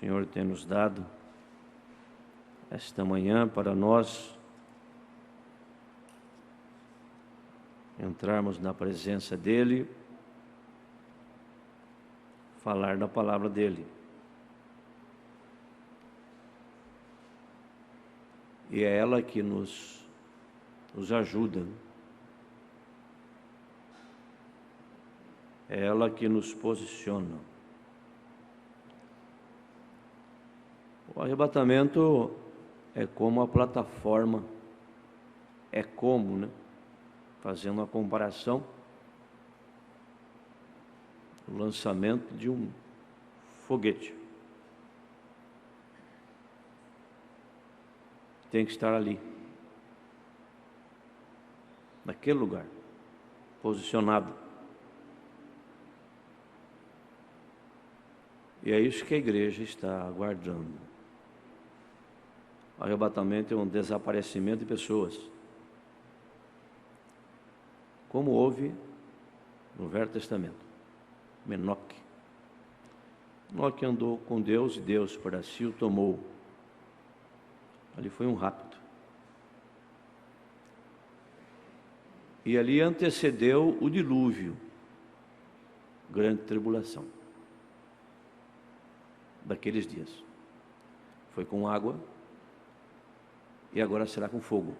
Senhor tem nos dado esta manhã para nós entrarmos na presença dEle, falar da palavra dEle. E é ela que nos ajuda, é ela que nos posiciona. O arrebatamento é como a plataforma, fazendo uma comparação, o lançamento de um foguete. Tem que estar ali, naquele lugar, posicionado. E é isso que a igreja está aguardando. O arrebatamento é um desaparecimento de pessoas, como houve no Velho Testamento. Enoque andou com Deus e Deus para si o tomou. Ali foi um rapto. E ali antecedeu o dilúvio, grande tribulação daqueles dias. Foi com água e agora será com fogo.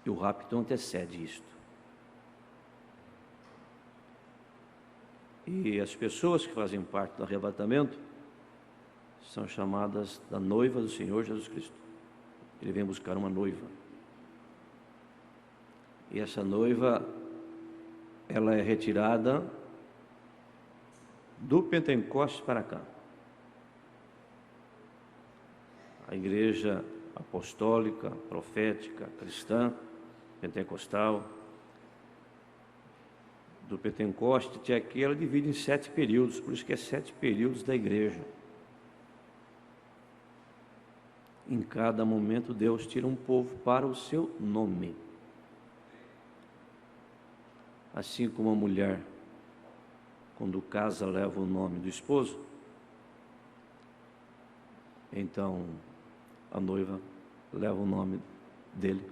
E o rapto antecede isto. E as pessoas que fazem parte do arrebatamento são chamadas da noiva do Senhor Jesus Cristo. Ele vem buscar uma noiva. E essa noiva, ela é retirada do Pentecostes para cá. A igreja apostólica, profética, cristã, pentecostal, do Pentecostes até aqui, ela divide em 7 períodos, por isso que é 7 períodos da igreja. Em cada momento Deus tira um povo para o seu nome. Assim como a mulher, quando casa, leva o nome do esposo, então a noiva leva o nome dele.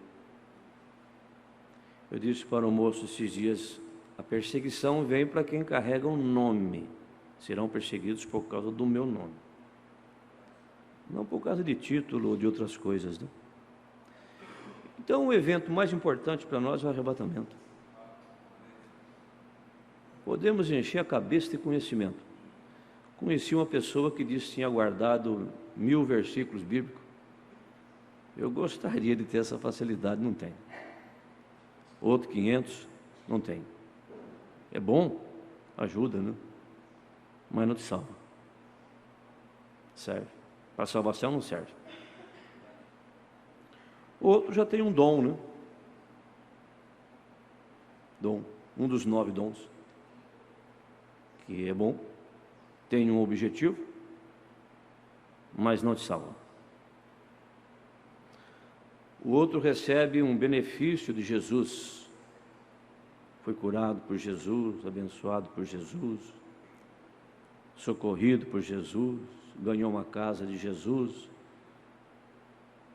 Eu disse para o moço esses dias, a perseguição vem para quem carrega um nome. Serão perseguidos por causa do meu nome. Não por causa de título ou de outras coisas, né? Então o evento mais importante para nós é o arrebatamento. Podemos encher a cabeça de conhecimento. Conheci uma pessoa que disse que tinha guardado 1000 versículos bíblicos. Eu gostaria de ter essa facilidade, não tem. Outro 500, não tem. É bom, ajuda, né? Mas não te salva. Serve. Para salvação não serve. Outro já tem um dom, né? Dom, um dos 9 dons, que é bom, tem um objetivo, mas não te salva. O outro recebe um benefício de Jesus, foi curado por Jesus, abençoado por Jesus, socorrido por Jesus, ganhou uma casa de Jesus,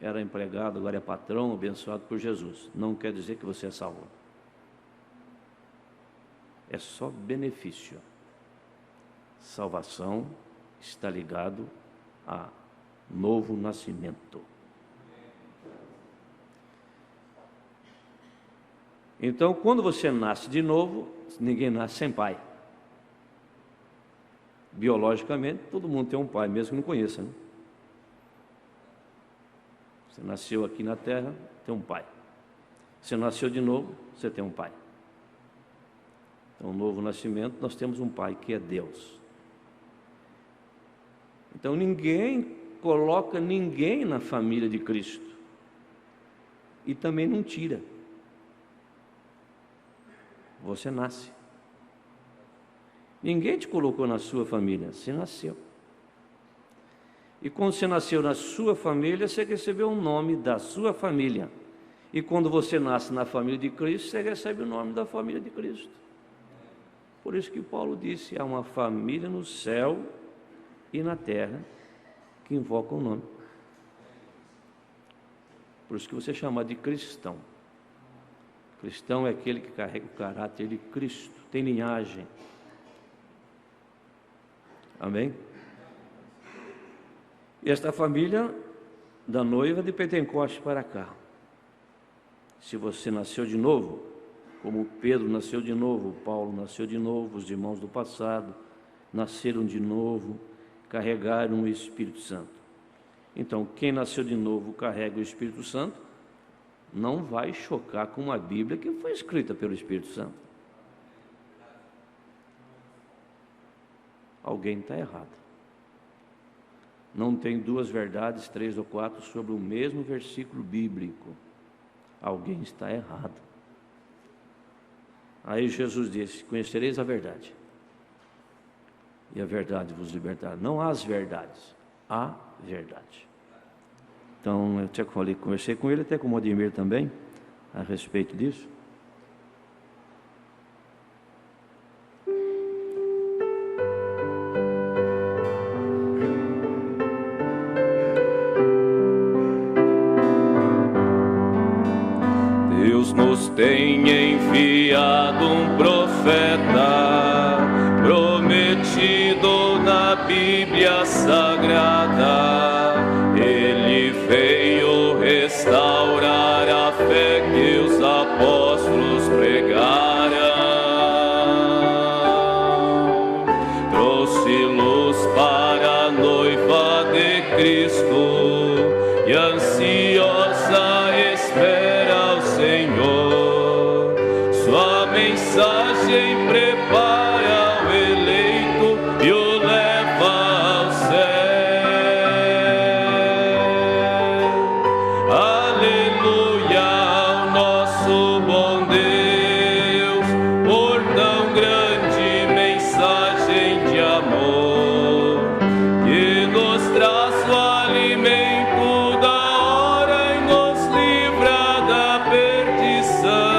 era empregado, agora é patrão, abençoado por Jesus. Não quer dizer que você é salvo. É só benefício. Salvação está ligado a novo nascimento. Então, quando você nasce de novo, ninguém nasce sem pai. Biologicamente, todo mundo tem um pai, mesmo que não conheça, né? Você nasceu aqui na terra, tem um pai. Você nasceu de novo, você tem um pai. Então, novo nascimento, nós temos um pai que é Deus. Então, ninguém coloca ninguém na família de Cristo. E também não tira. Você nasce. Ninguém te colocou na sua família, você nasceu. E quando você nasceu na sua família, você recebeu o nome da sua família. E quando você nasce na família de Cristo, você recebe o nome da família de Cristo. Por isso que Paulo disse, há uma família no céu e na terra que invocam o nome. Por isso que você é chamado de cristão. Cristão é aquele que carrega o caráter de Cristo, tem linhagem. Amém? E esta família da noiva de Pentecoste para cá. Se você nasceu de novo, como Pedro nasceu de novo, Paulo nasceu de novo, os irmãos do passado nasceram de novo, carregaram o Espírito Santo. Então, quem nasceu de novo carrega o Espírito Santo, não vai chocar com uma Bíblia que foi escrita pelo Espírito Santo. Alguém está errado. Não tem duas verdades, 3 ou 4 sobre o mesmo versículo bíblico. Alguém está errado. Aí Jesus disse: conhecereis a verdade, e a verdade vos libertará. Não as verdades, a verdade. Então, eu até falei, conversei com ele, até com o Modimir também, a respeito disso. Deus nos tem enviado um profeta, prometido na Bíblia Sagrada. Ele veio restaurar a fé que os apóstolos pregaram. Trouxe luz para a noiva de Cristo e ansiosa espera o Senhor. Sua mensagem prepara o eleito e o leva ao céu. Aleluia, ao nosso bom Deus, por tão grande mensagem de amor, que nos traz o alimento da hora e nos livra da perdição.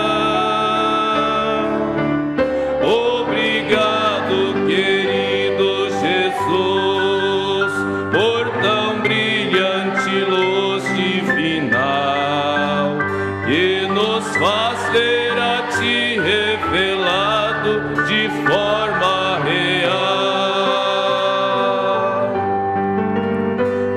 Obrigado, querido Jesus, por tão brilhante luz divinal, que nos faz ver a Ti revelado de forma real.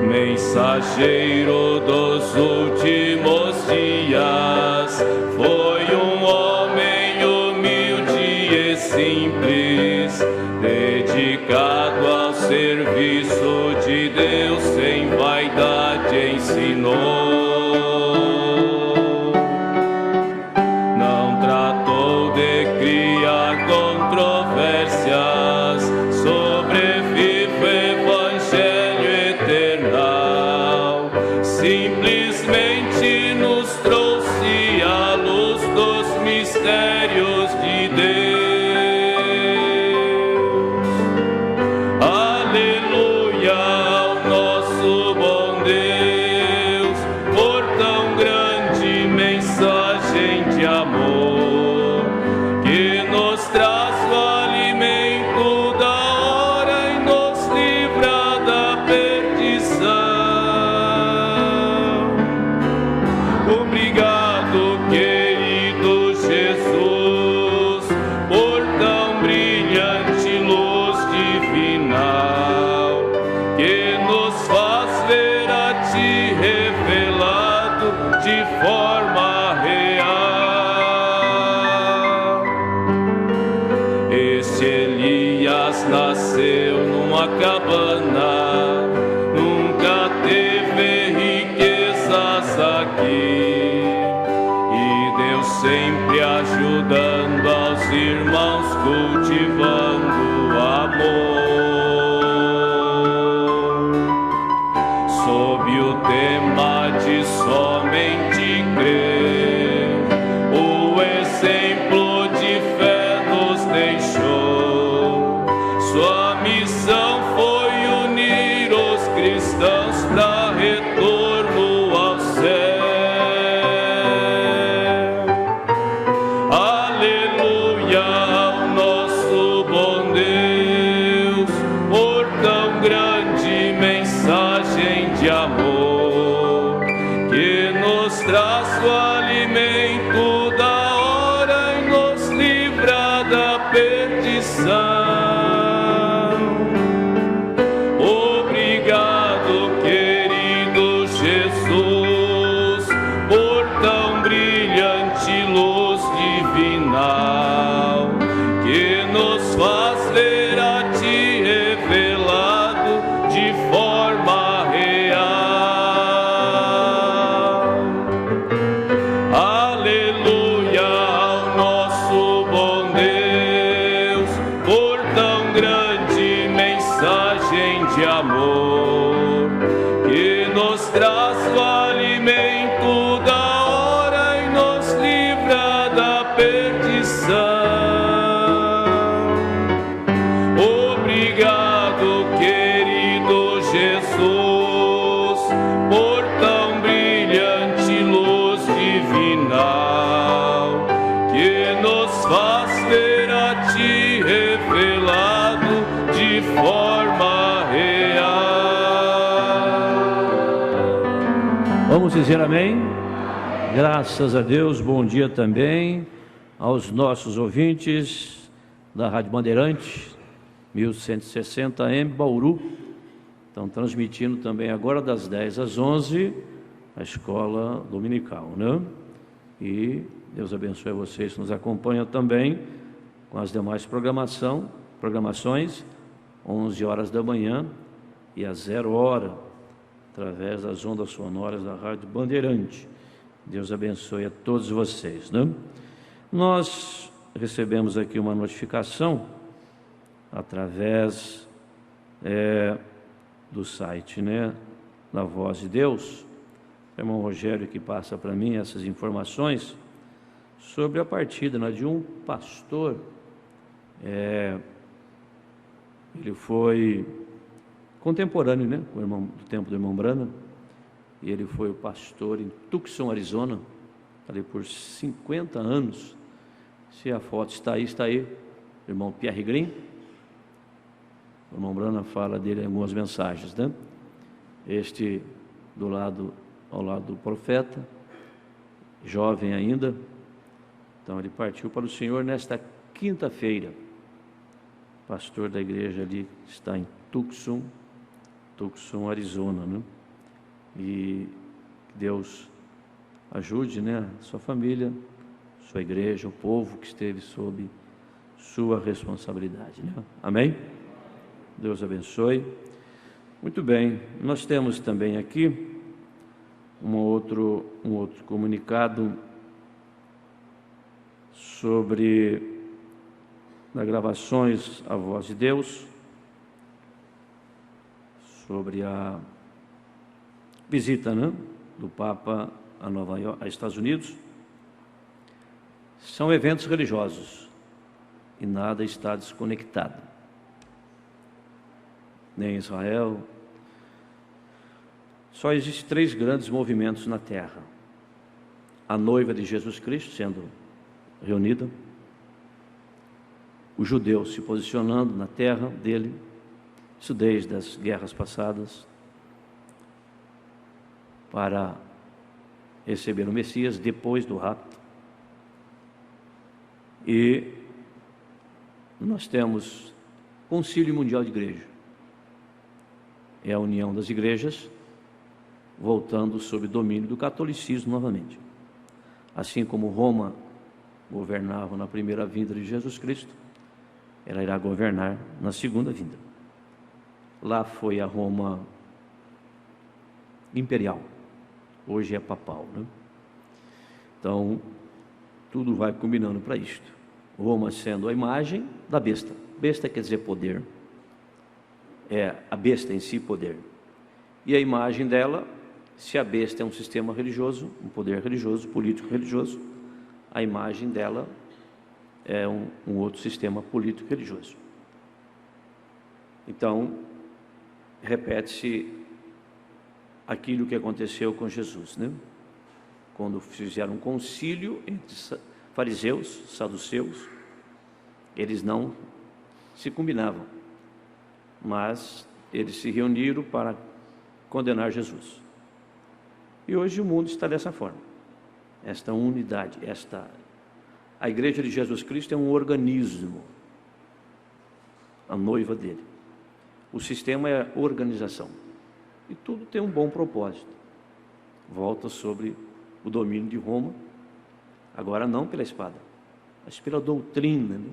Mensageiro dos últimos dias, foi um homem humilde e simples, dedicado ao serviço de Deus, sem vaidade ensinou. Não tratou de criar controvérsias sobre vivo evangelho eternal, simplesmente nos trouxe a luz dos mistérios de Deus. Aleluia, ao nosso bom Deus, por tão grande mensagem de amor, que nos traz o alimento da hora e nos livra da perdição. Obrigado, querido Jesus, por tão brilhante luz divinal, que nos faz ver a Ti revelado de forma real. Este Elias nasceu numa cabana, nunca teve riquezas aqui, e Deus sempre ajudando aos irmãos, cultivando amor. Sob o tema de somente crer, o exemplo de fé nos deixou. Sua missão foi unir os cristãos para retorno ao céu. Aleluia, ao nosso bom de amor, que nos traz o alimento da hora e nos livra da perdição. Obrigado, querido Jesus, por tão brilhante luz divinal, que nos faz ver a Ti revelado de forma real. Vamos dizer amém? Graças a Deus. Bom dia também aos nossos ouvintes da Rádio Bandeirante 1160 AM Bauru. Estão transmitindo também agora das 10 às 11 a escola dominical, né? E Deus abençoe vocês que nos acompanham também com as demais programações, 11 horas da manhã e às 0 hora, através das ondas sonoras da Rádio Bandeirante. Deus abençoe a todos vocês, né? Nós recebemos aqui uma notificação através do site, né, da Voz de Deus. O irmão Rogério que passa para mim essas informações sobre a partida, né, de um pastor. Ele foi contemporâneo, né, com o irmão, do tempo do irmão Branham, e ele foi o pastor em Tucson, Arizona, ali por 50 anos. Se a foto está aí, o irmão Pierre Green. O irmão Branham fala dele em algumas mensagens, né? Este ao lado do profeta, jovem ainda. Então ele partiu para o Senhor nesta quinta-feira. Pastor da igreja ali está em Tucson, Arizona, né? E Deus ajude, né, sua família, sua igreja, o povo que esteve sob sua responsabilidade, né? Amém? Deus abençoe. Muito bem, nós temos também aqui um outro comunicado sobre as gravações A Voz de Deus, sobre a visita, né, do Papa a Nova York, a Estados Unidos. São eventos religiosos e nada está desconectado, nem Israel. Só existem 3 grandes movimentos na Terra: a noiva de Jesus Cristo sendo reunida, os judeus se posicionando na terra dele, isso desde as guerras passadas, para receber o Messias depois do rapto. E nós temos Concílio Mundial de Igreja, é a união das igrejas voltando sob domínio do catolicismo novamente. Assim como Roma governava na primeira vinda de Jesus Cristo, ela irá governar na segunda vinda. Lá foi a Roma imperial, hoje é papal, né? Então, tudo vai combinando para isto. Roma sendo a imagem da besta. Besta quer dizer poder. É a besta em si, poder. E a imagem dela, se a besta é um sistema religioso, um poder religioso, político religioso, a imagem dela é um outro sistema político religioso. Então, repete-se aquilo que aconteceu com Jesus, né? Quando fizeram um concílio entre fariseus, saduceus, eles não se combinavam, mas eles se reuniram para condenar Jesus. E hoje o mundo está dessa forma, esta unidade, a igreja de Jesus Cristo é um organismo, a noiva dele. O sistema é a organização, e tudo tem um bom propósito. Volta sobre o domínio de Roma, agora não pela espada, mas pela doutrina, né?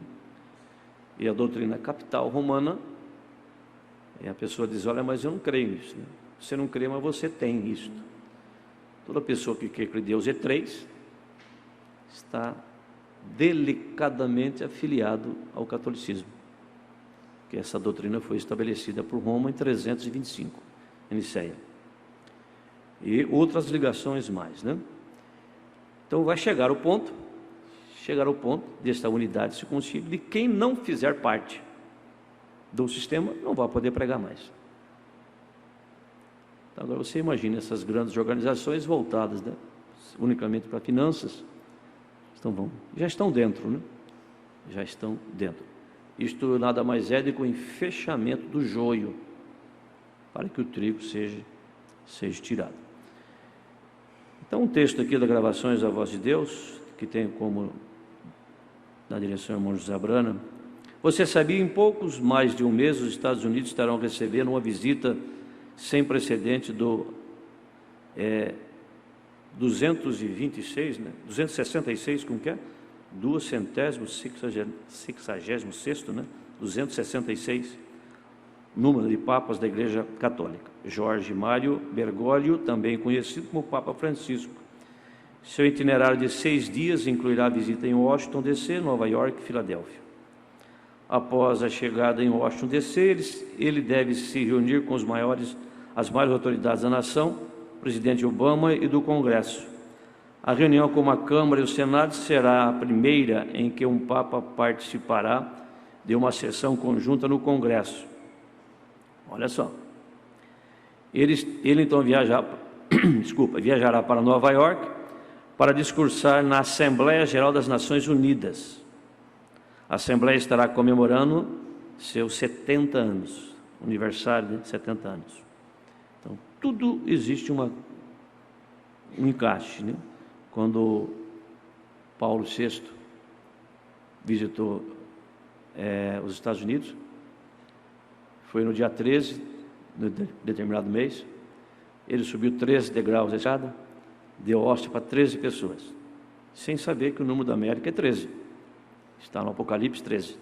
E a doutrina capital romana, e a pessoa diz: olha, mas eu não creio nisso, né? Você não crê, mas você tem isto. Toda pessoa que crê que Deus é 3 está delicadamente afiliado ao catolicismo. que essa doutrina foi estabelecida por Roma em 325, em Nicéia. E outras ligações mais, né? Então vai chegar o ponto desta unidade desse concílio, de quem não fizer parte do sistema não vai poder pregar mais. Então, agora você imagina essas grandes organizações voltadas, né, unicamente para finanças, já estão dentro, né? Já estão dentro. Isto nada mais é do que o enfechamento do joio, para que o trigo seja tirado. Então, um texto aqui das Gravações da Voz de Deus, que tem como, na direção do irmão José Brana: você sabia, em poucos mais de um mês, os Estados Unidos estarão recebendo uma visita sem precedente do 266, né? 266, como que é? 266, né? 266, número de papas da Igreja Católica. Jorge Mário Bergoglio, também conhecido como Papa Francisco. Seu itinerário de 6 dias incluirá a visita em Washington, D.C., Nova York e Filadélfia. Após a chegada em Washington, D.C., ele deve se reunir com as maiores autoridades da nação, o presidente Obama e do Congresso. A reunião com a Câmara e o Senado será a primeira em que um Papa participará de uma sessão conjunta no Congresso. Olha só. Ele então viajará para Nova York para discursar na Assembleia Geral das Nações Unidas. A Assembleia estará comemorando seus 70 anos, aniversário de 70 anos. Então, tudo existe um encaixe, né? Quando Paulo VI visitou os Estados Unidos, foi no dia 13, de determinado mês, ele subiu 13 degraus da escada, deu hóstia para 13 pessoas, sem saber que o número da América é 13. Está no Apocalipse 13.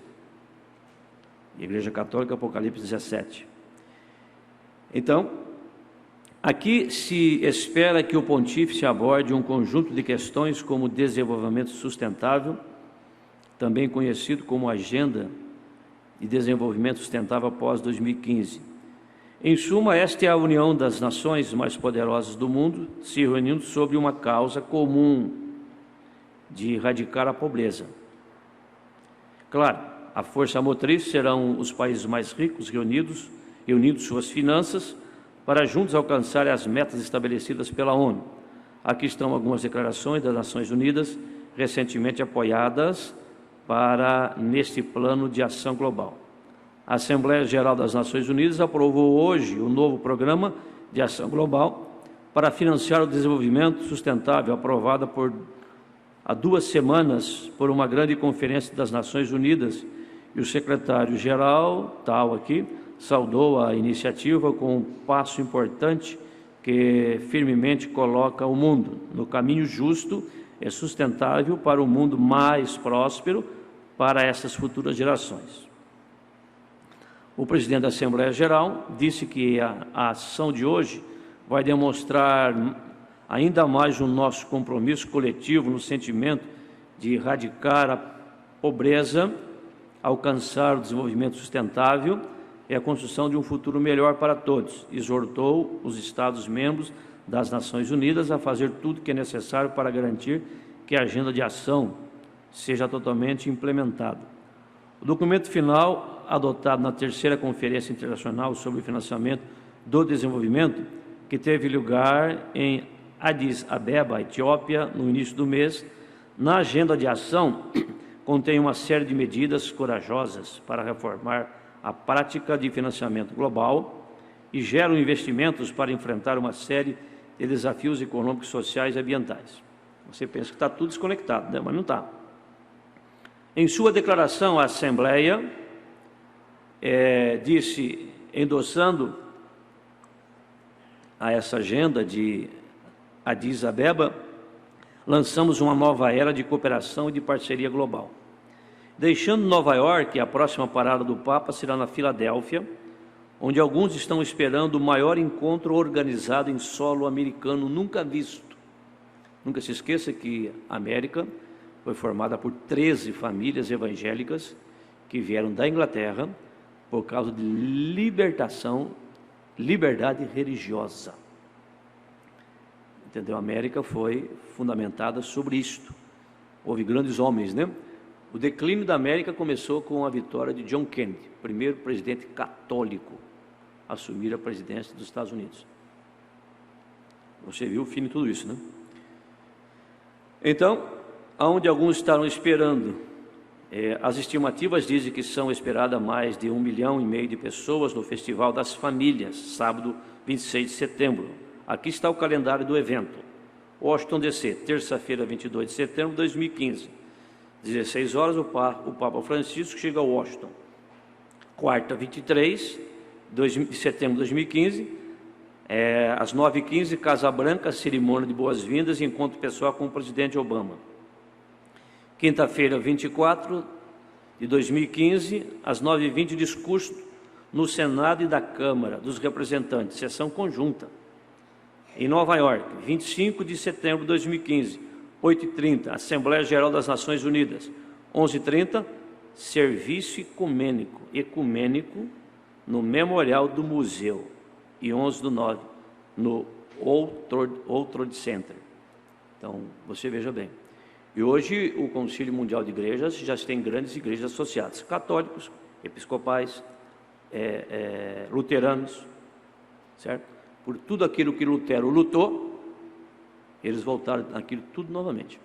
E a Igreja Católica, Apocalipse 17. Então, aqui se espera que o pontífice aborde um conjunto de questões como desenvolvimento sustentável, também conhecido como Agenda de Desenvolvimento Sustentável após 2015. Em suma, esta é a união das nações mais poderosas do mundo se reunindo sobre uma causa comum de erradicar a pobreza. Claro, a força motriz serão os países mais ricos reunindo suas finanças para juntos alcançarem as metas estabelecidas pela ONU. Aqui estão algumas declarações das Nações Unidas recentemente apoiadas neste plano de ação global. A Assembleia Geral das Nações Unidas aprovou hoje o novo Programa de Ação Global para financiar o desenvolvimento sustentável, aprovada há 2 semanas por uma grande conferência das Nações Unidas, e o secretário-geral, saudou a iniciativa com um passo importante que firmemente coloca o mundo no caminho justo e sustentável para um mundo mais próspero para essas futuras gerações. O presidente da Assembleia Geral disse que a ação de hoje vai demonstrar ainda mais o nosso compromisso coletivo no sentimento de erradicar a pobreza, alcançar o desenvolvimento sustentável e a construção de um futuro melhor para todos. Exortou os Estados-membros das Nações Unidas a fazer tudo que é necessário para garantir que a agenda de ação seja totalmente implementada. O documento final, adotado na 3ª Conferência Internacional sobre o Financiamento do Desenvolvimento, que teve lugar em Addis Abeba, Etiópia, no início do mês, na agenda de ação, contém uma série de medidas corajosas para reformar a prática de financiamento global e geram investimentos para enfrentar uma série de desafios econômicos, sociais e ambientais. Você pensa que está tudo desconectado, né? Mas não está. Em sua declaração, a Assembleia disse, endossando a essa agenda de Addis Abeba, lançamos uma nova era de cooperação e de parceria global. Deixando Nova York, a próxima parada do Papa será na Filadélfia, onde alguns estão esperando o maior encontro organizado em solo americano nunca visto. Nunca se esqueça que a América foi formada por 13 famílias evangélicas que vieram da Inglaterra por causa de libertação, liberdade religiosa. Entendeu? A América foi fundamentada sobre isto. Houve grandes homens, né? O declínio da América começou com a vitória de John Kennedy, primeiro presidente católico a assumir a presidência dos Estados Unidos. Você viu o fim de tudo isso, né? Então, aonde alguns estarão esperando, as estimativas dizem que são esperadas mais de 1,5 milhão de pessoas no Festival das Famílias, sábado 26 de setembro. Aqui está o calendário do evento. Washington, D.C., terça-feira, 22 de setembro de 2015. 16 horas, o Papa Francisco chega a Washington. Quarta, 23 de setembro de 2015, às 9h15, Casa Branca, cerimônia de boas-vindas e encontro pessoal com o presidente Obama. Quinta-feira, 24 de 2015, às 9h20, discurso no Senado e da Câmara dos Representantes, sessão conjunta. Em Nova York, 25 de setembro de 2015, 8h30, Assembleia Geral das Nações Unidas. 11h30, serviço ecumênico no Memorial do Museu. E 11/9, no World Trade Center. Então, você veja bem. E hoje o Concílio Mundial de Igrejas já tem grandes igrejas associadas, católicos, episcopais, luteranos, certo? Por tudo aquilo que Lutero lutou, eles voltaram aquilo tudo novamente.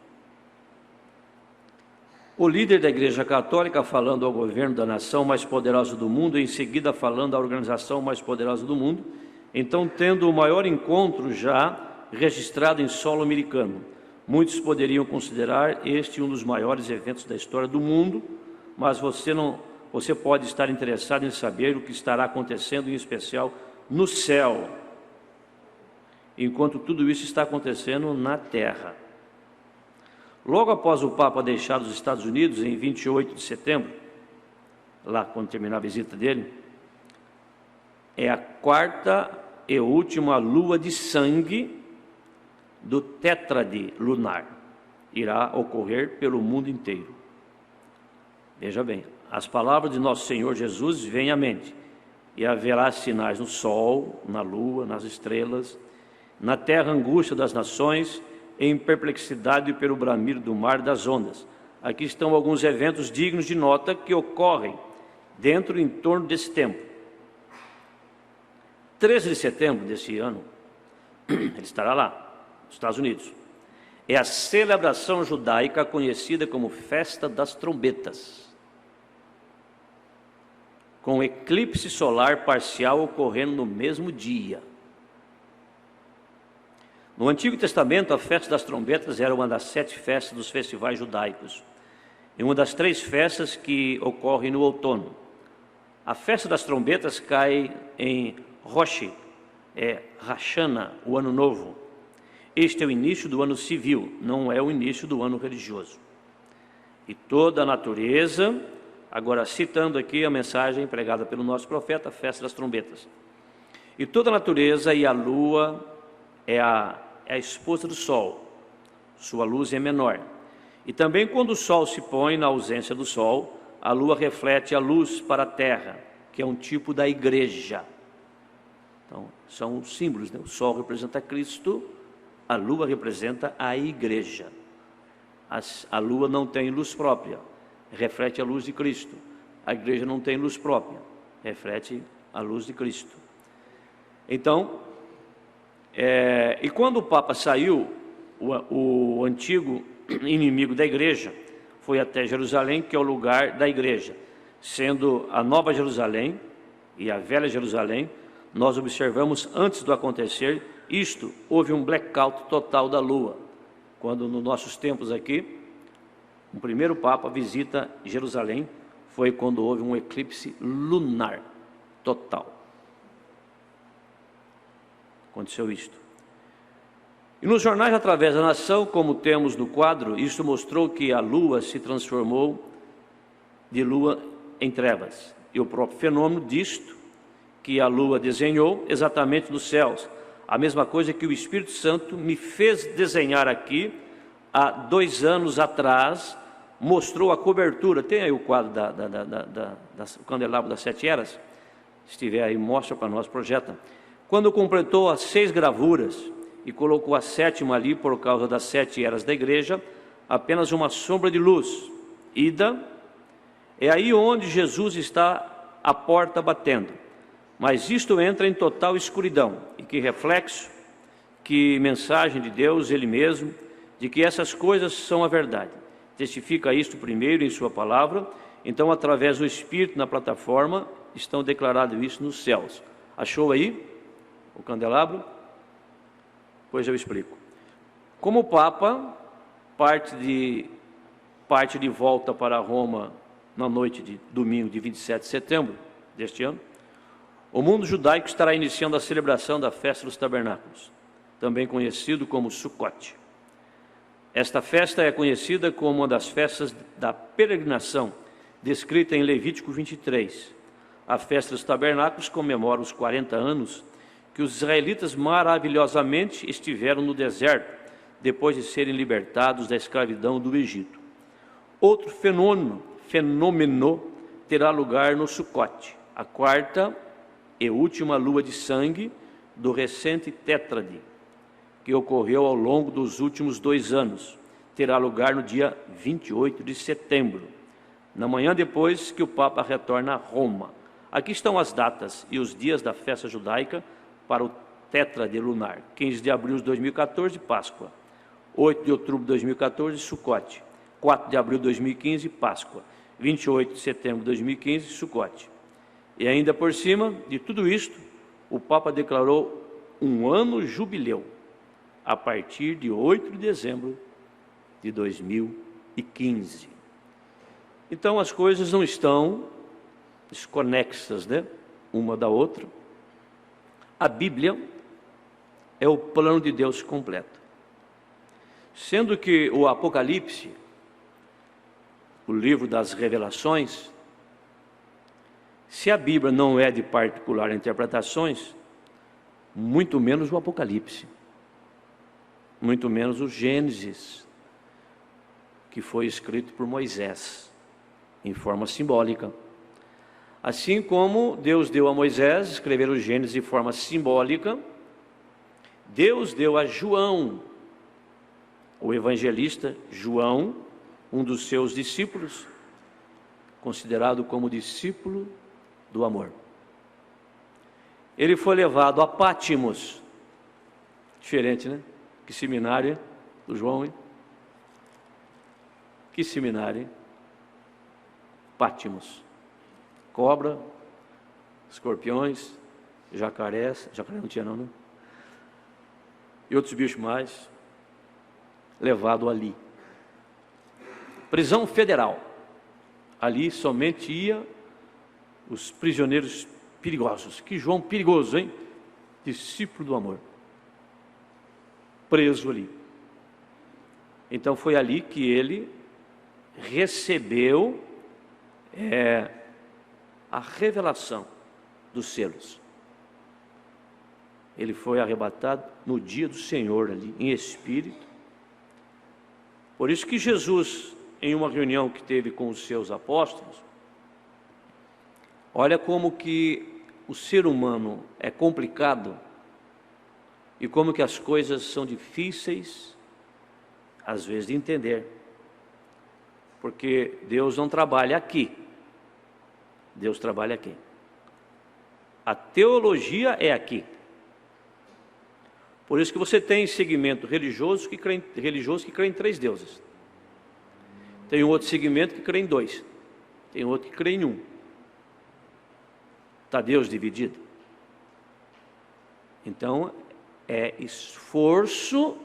O líder da Igreja Católica falando ao governo da nação mais poderosa do mundo, em seguida falando à organização mais poderosa do mundo, então tendo o maior encontro já registrado em solo americano. Muitos poderiam considerar este um dos maiores eventos da história do mundo, mas você pode estar interessado em saber o que estará acontecendo, em especial no céu, enquanto tudo isso está acontecendo na terra. Logo após o Papa deixar os Estados Unidos, em 28 de setembro, lá quando terminar a visita dele, é a quarta e última lua de sangue do tétrade lunar. Irá ocorrer pelo mundo inteiro. Veja bem, as palavras de nosso Senhor Jesus vêm à mente. E haverá sinais no sol, na lua, nas estrelas, na terra angústia das nações, em perplexidade pelo bramir do mar e das ondas. Aqui estão alguns eventos dignos de nota que ocorrem dentro e em torno desse tempo. 13 de setembro desse ano, ele estará lá, nos Estados Unidos. É a celebração judaica conhecida como Festa das Trombetas, com eclipse solar parcial ocorrendo no mesmo dia. No Antigo Testamento, a Festa das Trombetas era uma das 7 festas dos festivais judaicos, e uma das 3 festas que ocorrem no outono. A Festa das Trombetas cai em Rosh Hashanah, o Ano Novo. Este é o início do ano civil, não é o início do ano religioso. E toda a natureza, agora citando aqui a mensagem pregada pelo nosso profeta, a Festa das Trombetas. E toda a natureza e a lua é a esposa do sol, sua luz é menor. E também quando o sol se põe na ausência do sol, a lua reflete a luz para a terra, que é um tipo da igreja. Então, são os símbolos, né? O sol representa Cristo, a lua representa a igreja. A lua não tem luz própria, reflete a luz de Cristo. A igreja não tem luz própria, reflete a luz de Cristo. Então, e quando o Papa saiu, o antigo inimigo da igreja foi até Jerusalém, que é o lugar da igreja. Sendo a Nova Jerusalém e a Velha Jerusalém, nós observamos antes do acontecer isto, houve um blackout total da lua. Quando nos nossos tempos aqui, o primeiro Papa visita Jerusalém, foi quando houve um eclipse lunar total. Aconteceu isto. E nos jornais através da nação, como temos no quadro, isso mostrou que a lua se transformou de lua em trevas. E o próprio fenômeno disto, que a lua desenhou exatamente nos céus. A mesma coisa que o Espírito Santo me fez desenhar aqui, há 2 anos atrás, mostrou a cobertura. Tem aí o quadro do candelabro das 7 eras? Se estiver aí, mostra para nós, projeta. Quando completou as 6 gravuras e colocou a 7ª ali por causa das 7 eras da igreja, apenas uma sombra de luz. Ida, é aí onde Jesus está à porta batendo. Mas isto entra em total escuridão. E que reflexo, que mensagem de Deus, Ele mesmo, de que essas coisas são a verdade. Testifica isto primeiro em sua palavra, então através do Espírito na plataforma estão declarados isso nos céus. Achou aí o candelabro? Pois eu explico. Como o Papa parte de volta para Roma na noite de domingo de 27 de setembro deste ano, o mundo judaico estará iniciando a celebração da festa dos tabernáculos, também conhecido como Sukkot. Esta festa é conhecida como uma das festas da peregrinação, descrita em Levítico 23. A festa dos tabernáculos comemora os 40 anos que os israelitas maravilhosamente estiveram no deserto, depois de serem libertados da escravidão do Egito. Outro fenômeno terá lugar no Sukkot, a 4ª e última lua de sangue do recente Tétrade, que ocorreu ao longo dos últimos 2 anos. Terá lugar no dia 28 de setembro, na manhã depois que o Papa retorna a Roma. Aqui estão as datas e os dias da festa judaica para o Tétrade lunar. 15 de abril de 2014, Páscoa. 8 de outubro de 2014, Sukkot. 4 de abril de 2015, Páscoa. 28 de setembro de 2015, Sukkot. E ainda por cima de tudo isto, o Papa declarou um ano jubileu, a partir de 8 de dezembro de 2015. Então as coisas não estão desconexas, né? Uma da outra. A Bíblia é o plano de Deus completo. Sendo que o Apocalipse, o livro das revelações, se a Bíblia não é de particular interpretações, muito menos o Apocalipse, muito menos o Gênesis, que foi escrito por Moisés, em forma simbólica. Assim como Deus deu a Moisés escrever o Gênesis de forma simbólica, Deus deu a João, o evangelista João, um dos seus discípulos, considerado como discípulo do amor. Ele foi levado a Pátimos. Diferente, né? Que seminário, hein? Do João, hein? Que seminário, hein? Pátimos. Cobra, escorpiões, jacarés, jacaré não tinha não, né? E outros bichos mais, levado ali. Prisão federal. Ali somente ia os prisioneiros perigosos. Que João perigoso, hein? Discípulo do amor. Preso ali. Então foi ali que ele recebeu a revelação dos selos. Ele foi arrebatado no dia do Senhor ali, em espírito. Por isso que Jesus, em uma reunião que teve com os seus apóstolos, olha como que o ser humano é complicado e como que as coisas são difíceis, às vezes, de entender. Porque Deus não trabalha aqui. Deus trabalha aqui. A teologia é aqui. Por isso que você tem segmento religioso que crê em 3 deuses. Tem um outro segmento que crê em 2. Tem outro que crê em 1. Está Deus dividido? Então, é esforço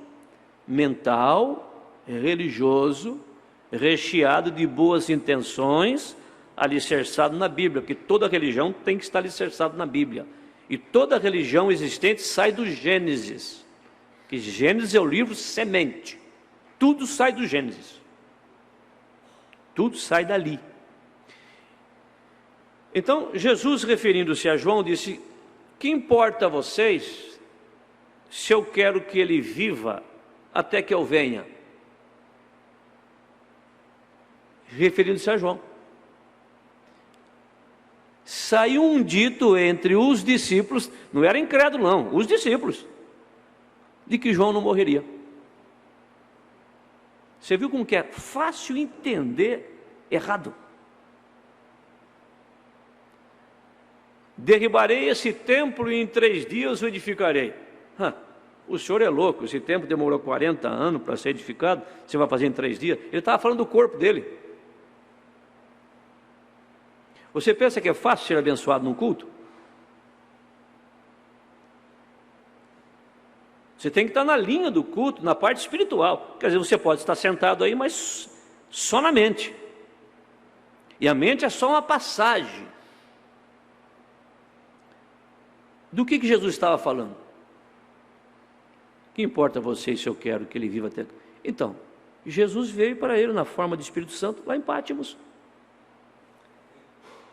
mental, religioso, recheado de boas intenções, alicerçado na Bíblia, porque toda religião tem que estar alicerçada na Bíblia. E toda religião existente sai do Gênesis, que Gênesis é o livro semente. Tudo sai do Gênesis. Tudo sai dali. Então, Jesus, referindo-se a João, disse: que importa a vocês se eu quero que ele viva até que eu venha? referindo-se a João. Saiu um dito entre os discípulos, não era incrédulo não, os discípulos, de que João não morreria. Você viu como que é fácil entender errado? Derribarei esse templo e em 3 dias o edificarei. O senhor é louco, esse templo demorou 40 anos para ser edificado, você vai fazer em 3 dias? Ele estava falando do corpo dele. Você pensa que é fácil ser abençoado num culto? Você tem que estar na linha do culto, na parte espiritual. Quer dizer, você pode estar sentado aí, mas só na mente. E a mente é só uma passagem. Do que Jesus estava falando? Que importa a você se eu quero que ele viva até... Então, Jesus veio para ele na forma de Espírito Santo, lá em Pátimos.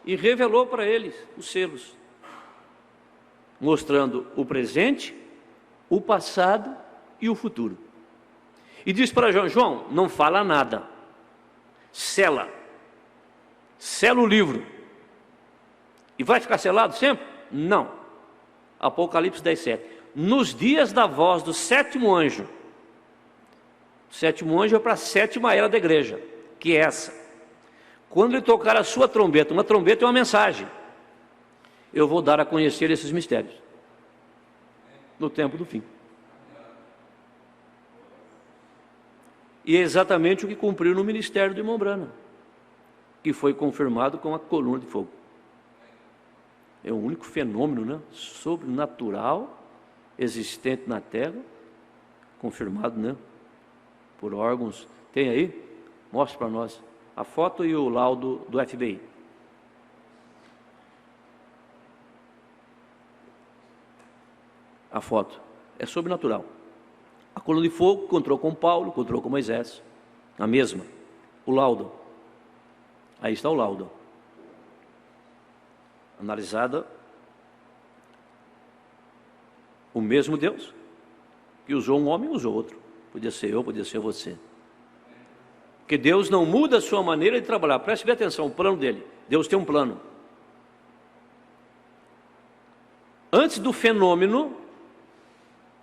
E revelou para eles os selos, mostrando o presente, o passado e o futuro. E diz para João: João, não fala nada, sela o livro. E vai ficar selado sempre? Não. Apocalipse 10:7. Nos dias da voz do 7º anjo, o 7º anjo é para a 7ª era da igreja, que é essa. Quando ele tocar a sua trombeta, uma trombeta é uma mensagem, eu vou dar a conhecer esses mistérios, no tempo do fim. E é exatamente o que cumpriu no ministério do irmão Branham, que foi confirmado com a coluna de fogo. É o único fenômeno, né, sobrenatural existente na Terra, confirmado, né, por órgãos. Tem aí? Mostra para nós a foto e o laudo do FBI. A foto é sobrenatural. A coluna de fogo encontrou com Paulo, encontrou com Moisés, a mesma. O laudo, aí está o laudo. Analisada, o mesmo Deus que usou um homem, usou outro. Podia ser eu, podia ser você. Porque Deus não muda a sua maneira de trabalhar. Preste bem atenção, o plano dele. Deus tem um plano. Antes do fenômeno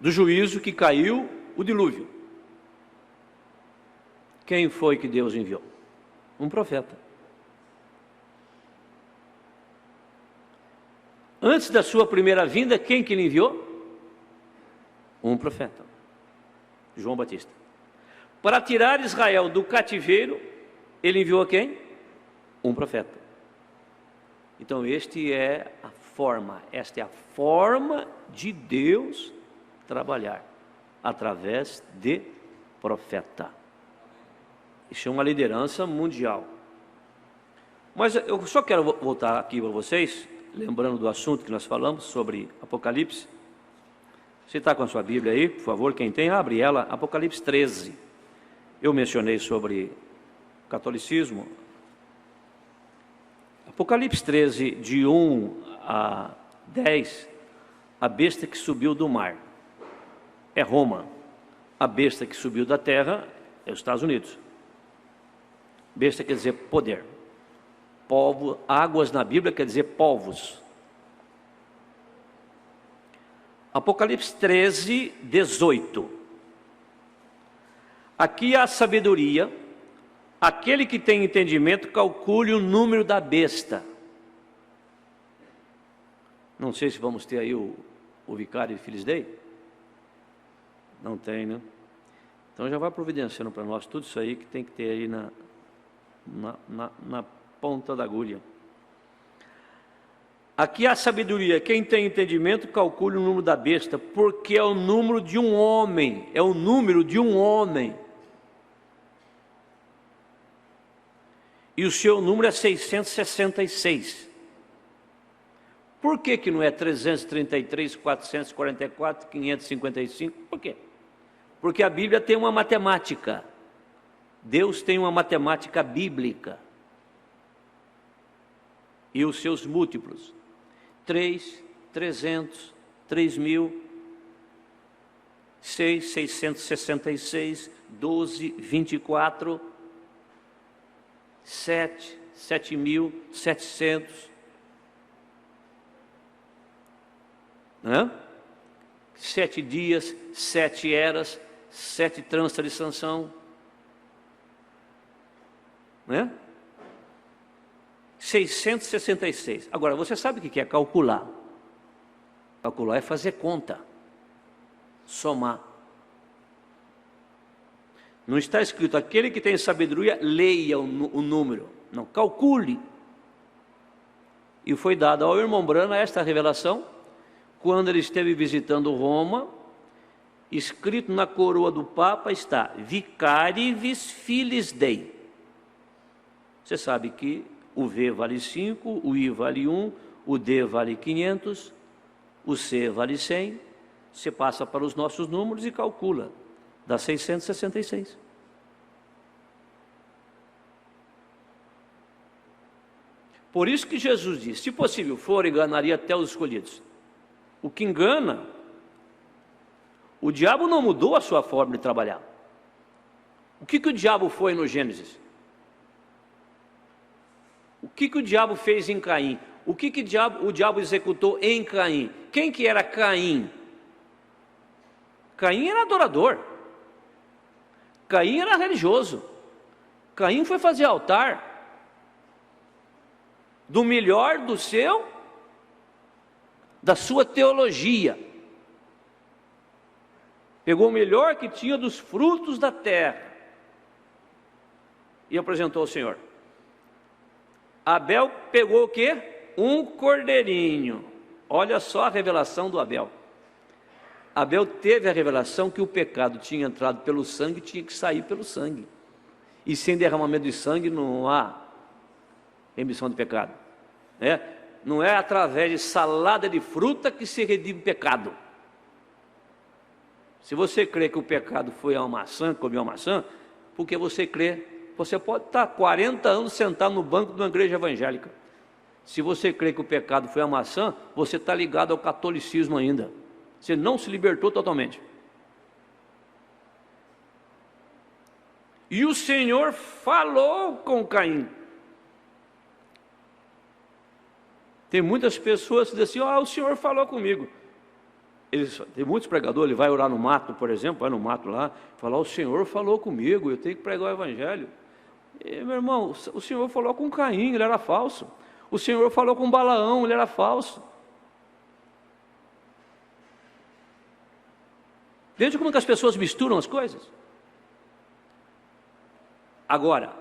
do juízo que caiu, o dilúvio, quem foi que Deus enviou? Um profeta. Antes da sua primeira vinda, quem que ele enviou? Um profeta, João Batista. Para tirar Israel do cativeiro, ele enviou a quem? Um profeta. Então esta é a forma de Deus trabalhar, através de profeta. Isso é uma liderança mundial. Mas eu só quero voltar aqui para vocês, lembrando do assunto que nós falamos sobre Apocalipse. Você está com a sua Bíblia aí, por favor, quem tem, abre ela, Apocalipse 13. Eu mencionei sobre catolicismo. Apocalipse 13, de 1 a 10, a besta que subiu do mar é Roma. A besta que subiu da terra é os Estados Unidos. Besta quer dizer poder. Povo, águas na Bíblia quer dizer povos. Apocalipse 13, 18. Aqui há sabedoria, aquele que tem entendimento calcule o número da besta. Não sei se vamos ter aí o vicário de Phyllis Day. Não tem, né? Então já vai providenciando para nós tudo isso aí que tem que ter aí na ponta da agulha. Aqui há sabedoria, quem tem entendimento calcule o número da besta, porque é o número de um homem, é o número de um homem. E o seu número é 666. Por que não é 333, 444, 555? Por quê? Porque a Bíblia tem uma matemática. Deus tem uma matemática bíblica. E os seus múltiplos. 3, 300, 3.000, 6, 666, 12, 24... 7.700, né? 7 dias, 7 eras, 7 tranças de Sansão, né? 666. Agora, você sabe o que é calcular? Calcular é fazer conta, somar. Não está escrito, aquele que tem sabedoria, leia o número. Não, calcule. E foi dado ao irmão Brana esta revelação, quando ele esteve visitando Roma. Escrito na coroa do Papa está, Vicarivis Filis Dei. Você sabe que o V vale 5, o I vale 1, o D vale 500, o C vale 100. Você passa para os nossos números e calcula. Dá 666. Por isso que Jesus disse, se possível for, enganaria até os escolhidos. O que engana, o diabo não mudou a sua forma de trabalhar. O que o diabo foi no Gênesis? O que o diabo fez em Caim? O que o diabo executou em Caim? Quem que era Caim? Caim era adorador. Caim era religioso. Caim foi fazer altar do melhor da sua teologia. Pegou o melhor que tinha dos frutos da terra e apresentou ao Senhor. Abel pegou o quê? Um cordeirinho. Olha só a revelação do Abel. Abel teve a revelação que o pecado tinha entrado pelo sangue e tinha que sair pelo sangue. E sem derramamento de sangue não há remissão de pecado. Não é através de salada de fruta que se redime o pecado. Se você crê que o pecado foi a maçã, comeu a maçã, porque você crê, você pode estar 40 anos sentado no banco de uma igreja evangélica. Se você crê que o pecado foi a maçã, você está ligado ao catolicismo ainda. Você não se libertou totalmente. E o Senhor falou com Caim. Tem muitas pessoas que dizem assim, o Senhor falou comigo. Tem muitos pregadores, ele vai orar no mato, por exemplo, vai no mato lá, falar, o Senhor falou comigo, eu tenho que pregar o evangelho. E, meu irmão, o Senhor falou com Caim, ele era falso. O Senhor falou com Balaão, ele era falso. Veja como que as pessoas misturam as coisas. Agora,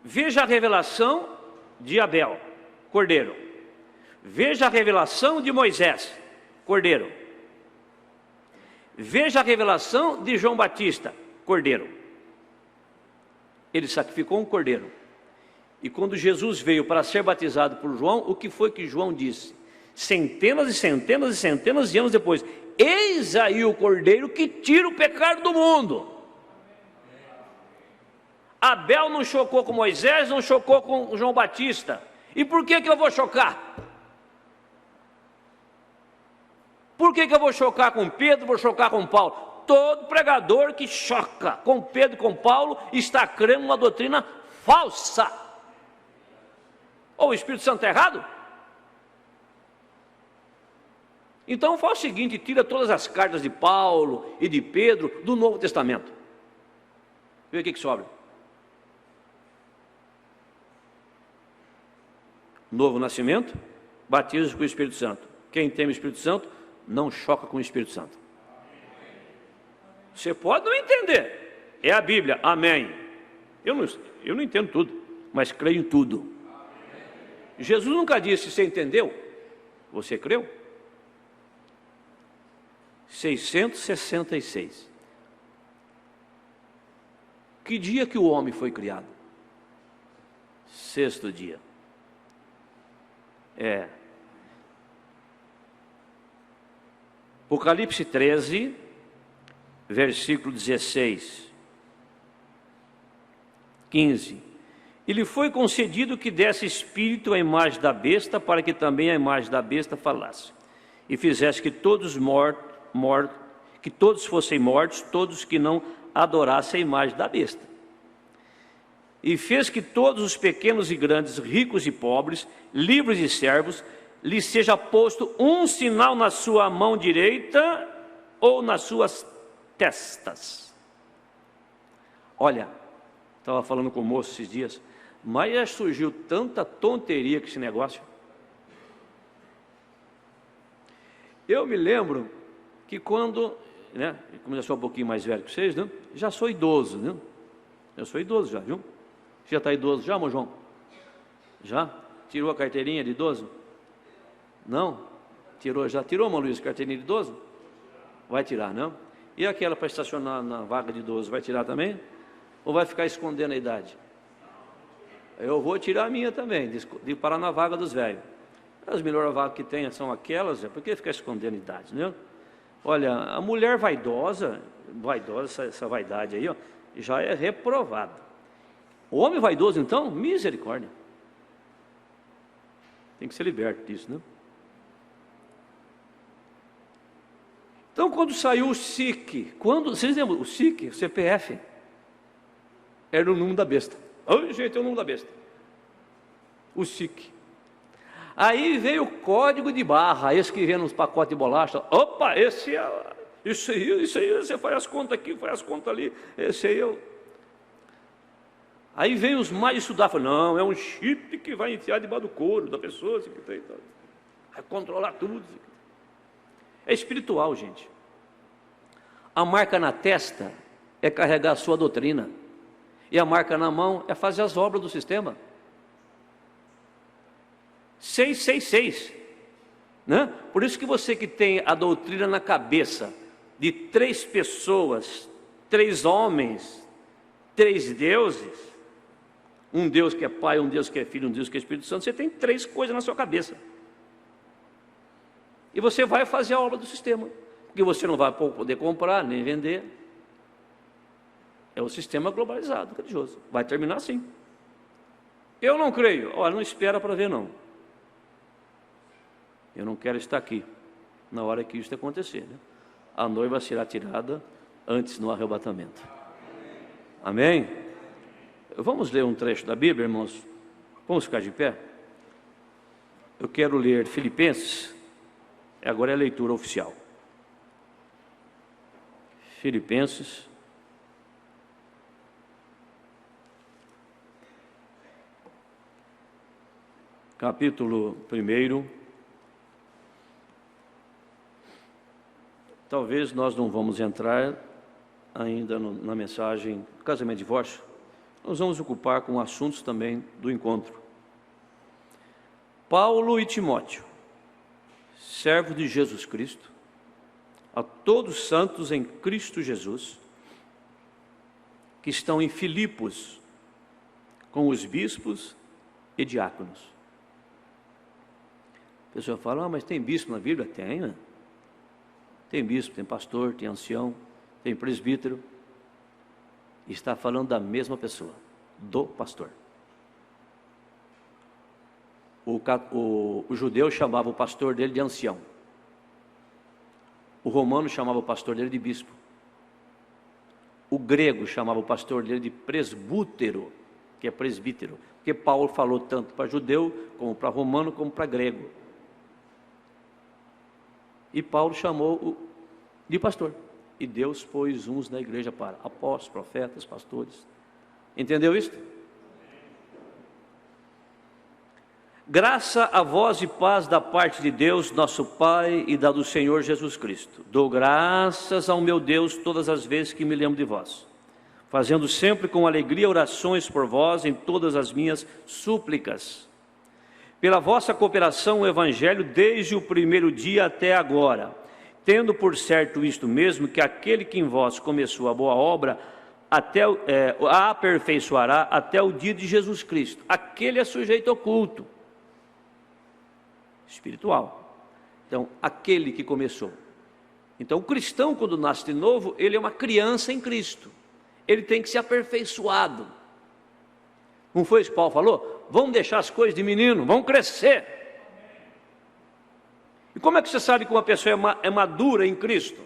veja a revelação de Abel, cordeiro. Veja a revelação de Moisés, cordeiro. Veja a revelação de João Batista, cordeiro. Ele sacrificou um cordeiro. E quando Jesus veio para ser batizado por João, o que foi que João disse? Centenas e centenas e centenas de anos depois, eis aí o cordeiro que tira o pecado do mundo. Abel não chocou com Moisés, não chocou com João Batista. E por que eu vou chocar? Por que eu vou chocar com Pedro, vou chocar com Paulo? Todo pregador que choca com Pedro e com Paulo está crendo numa doutrina falsa. Ou o Espírito Santo é errado? Então faz o seguinte, tira todas as cartas de Paulo e de Pedro do Novo Testamento. Vê o que sobra. Novo nascimento, batismo com o Espírito Santo. Quem tem o Espírito Santo não choca com o Espírito Santo. Você pode não entender, é a Bíblia, amém. Eu não entendo tudo, mas creio em tudo. Jesus nunca disse, você entendeu? Você creu? 666. Que dia que o homem foi criado? Sexto dia. Apocalipse 13, versículo 16, 15. E lhe foi concedido que desse espírito à imagem da besta, para que também a imagem da besta falasse. E fizesse que todos que todos fossem mortos, todos que não adorassem a imagem da besta. e fez que todos os pequenos e grandes, ricos e pobres, livres e servos, lhe seja posto um sinal na sua mão direita ou nas suas testas. Olha, estava falando com o moço esses dias, mas já surgiu tanta tonteria com esse negócio. Eu me lembro que quando, né, como eu sou um pouquinho mais velho que vocês, né, já sou idoso, né? Eu sou idoso já, viu? Você já está idoso já, meu João? Já? Tirou a carteirinha de idoso? Não? Tirou já? Tirou, Mão Luiz, carteirinha de idoso? Vai tirar, não? E aquela para estacionar na vaga de idoso, vai tirar também? Ou vai ficar escondendo a idade? Eu vou tirar a minha também, de parar na vaga dos velhos. As melhores vagas que tem são aquelas, por que ficar escondendo a idade, né? Olha, a mulher vaidosa, essa vaidade aí, ó, já é reprovada. O homem vaidoso, então, misericórdia. Tem que ser liberto disso, né? Então, quando saiu o SIC, vocês lembram, o SIC, o CPF, era o número da besta. Ai, gente, é o número da besta. O SIC. Aí veio o código de barra, esse que vem nos pacotes de bolacha. Opa, esse é, isso aí, você faz as contas aqui, faz as contas ali, esse aí eu. Aí veio os mais estudados, falaram, não, é um chip que vai enfiar debaixo do couro da pessoa, assim, vai controlar tudo. É espiritual, gente. A marca na testa é carregar a sua doutrina. E a marca na mão é fazer as obras do sistema. 666. Né? Por isso que você que tem a doutrina na cabeça de 3 pessoas, 3 homens, 3 deuses, um Deus que é Pai, um Deus que é Filho, um Deus que é Espírito Santo, você tem 3 coisas na sua cabeça. E você vai fazer a obra do sistema, porque você não vai poder comprar nem vender. É o sistema globalizado religioso. Vai terminar assim. Eu não creio. Olha, não espera para ver, não. Eu não quero estar aqui na hora que isso acontecer, né? A noiva será tirada antes no arrebatamento. Amém? Vamos ler um trecho da Bíblia, irmãos? Vamos ficar de pé? Eu quero ler Filipenses. Agora é a leitura oficial. Filipenses. Capítulo 1. Talvez nós não vamos entrar ainda na mensagem casamento e divórcio. Nós vamos ocupar com assuntos também do encontro. Paulo e Timóteo, servos de Jesus Cristo, a todos os santos em Cristo Jesus, que estão em Filipos, com os bispos e diáconos. A pessoa fala, mas tem bispo na Bíblia? Tem, né? Tem bispo, tem pastor, tem ancião, tem presbítero. Está falando da mesma pessoa, do pastor. O judeu chamava o pastor dele de ancião. O romano chamava o pastor dele de bispo. O grego chamava o pastor dele de presbútero, que é presbítero. Porque Paulo falou tanto para judeu, como para romano, como para grego. E Paulo chamou de pastor. E Deus pôs uns na igreja para apóstolos, profetas, pastores. Entendeu isso? Graça a vós e paz da parte de Deus, nosso Pai, e da do Senhor Jesus Cristo. Dou graças ao meu Deus todas as vezes que me lembro de vós, fazendo sempre com alegria orações por vós em todas as minhas súplicas, pela vossa cooperação no Evangelho desde o primeiro dia até agora, tendo por certo isto mesmo, que aquele que em vós começou a boa obra, a aperfeiçoará até o dia de Jesus Cristo. Aquele é sujeito oculto, espiritual. Então, aquele que começou. Então, o cristão, quando nasce de novo, ele é uma criança em Cristo. Ele tem que ser aperfeiçoado. Não foi isso que Paulo falou? Vamos deixar as coisas de menino, vamos crescer. E como é que você sabe que uma pessoa é madura em Cristo?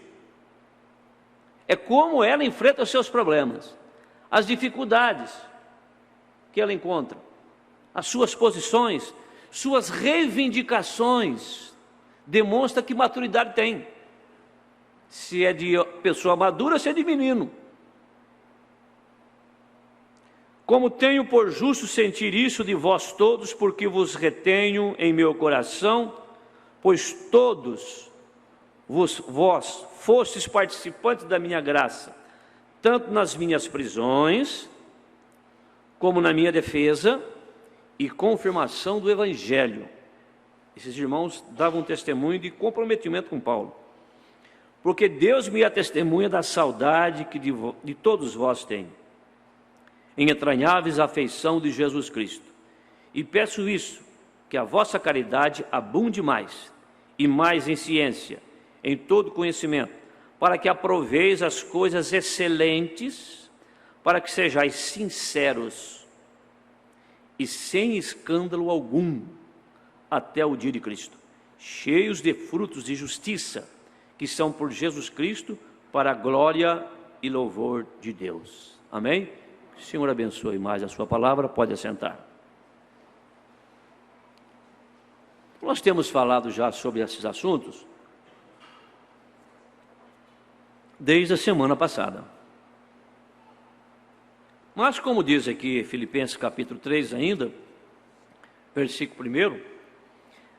É como ela enfrenta os seus problemas, as dificuldades. que ela encontra, as suas posições, suas reivindicações, demonstra que maturidade tem. Se é de pessoa madura, se é de menino. Como tenho por justo sentir isso de vós todos, porque vos retenho em meu coração, pois todos vós fostes participantes da minha graça, tanto nas minhas prisões, como na minha defesa e confirmação do Evangelho. Esses irmãos davam testemunho de comprometimento com Paulo. Porque Deus me atestemunha da saudade que de todos vós tenho, em entranháveis afeição de Jesus Cristo. E peço isso, que a vossa caridade abunde mais, e mais em ciência, em todo conhecimento, para que aproveis as coisas excelentes, para que sejais sinceros e sem escândalo algum, até o dia de Cristo, cheios de frutos de justiça, que são por Jesus Cristo, para a glória e louvor de Deus. Amém? O Senhor abençoe mais a sua palavra, pode assentar. Nós temos falado já sobre esses assuntos desde a semana passada. Mas como diz aqui Filipenses capítulo 3 ainda, versículo 1,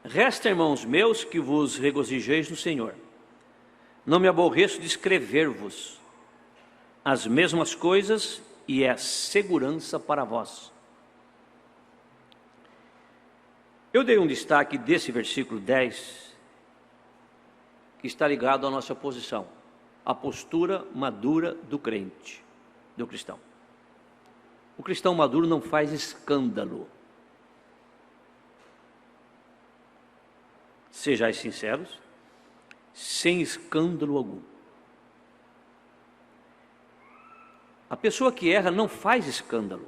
resta, irmãos meus, que vos regozijeis no Senhor. Não me aborreço de escrever-vos as mesmas coisas, e é segurança para vós. Eu dei um destaque desse versículo 10, que está ligado à nossa posição, a postura madura do crente, do cristão. O cristão maduro não faz escândalo. Sejais sinceros, sem escândalo algum. A pessoa que erra não faz escândalo.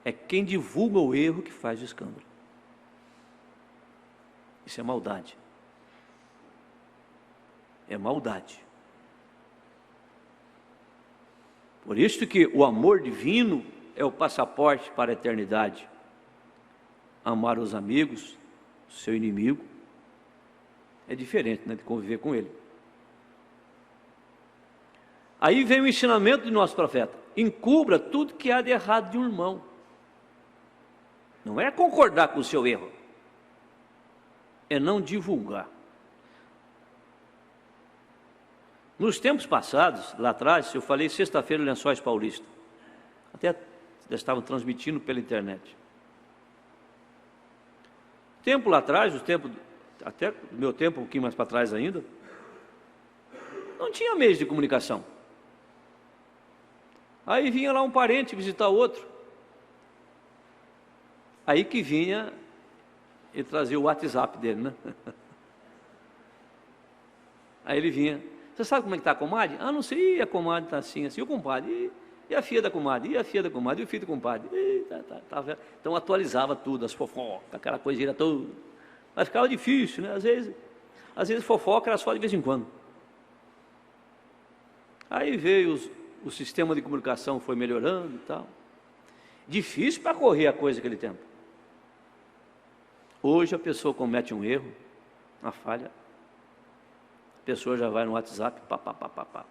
É quem divulga o erro que faz o escândalo. Isso é maldade. É maldade. Por isso que o amor divino é o passaporte para a eternidade. Amar os amigos, o seu inimigo, é diferente, né, de conviver com ele. Aí vem o ensinamento de nosso profeta: encubra tudo que há de errado de um irmão. Não é concordar com o seu erro, é não divulgar. Nos tempos passados, lá atrás, eu falei sexta-feira em Lençóis Paulista, até estavam transmitindo pela internet. Tempo lá atrás, até o meu tempo, um pouquinho mais para trás ainda, não tinha meios de comunicação. Aí vinha lá um parente visitar outro. Aí que vinha e trazia o WhatsApp dele, né? Aí ele vinha: você sabe como é que está a comadre? Ah, não sei, a comadre está assim, assim. E o compadre? E a filha da comadre? E a filha da comadre? E o filho do compadre? Então atualizava tudo, as fofocas, aquela coisinha toda. Mas ficava difícil, né? Às vezes fofoca era só de vez em quando. Aí veio o sistema de comunicação, foi melhorando e tal. Difícil para correr a coisa naquele tempo. Hoje a pessoa comete um erro, uma falha, a pessoa já vai no WhatsApp, pá.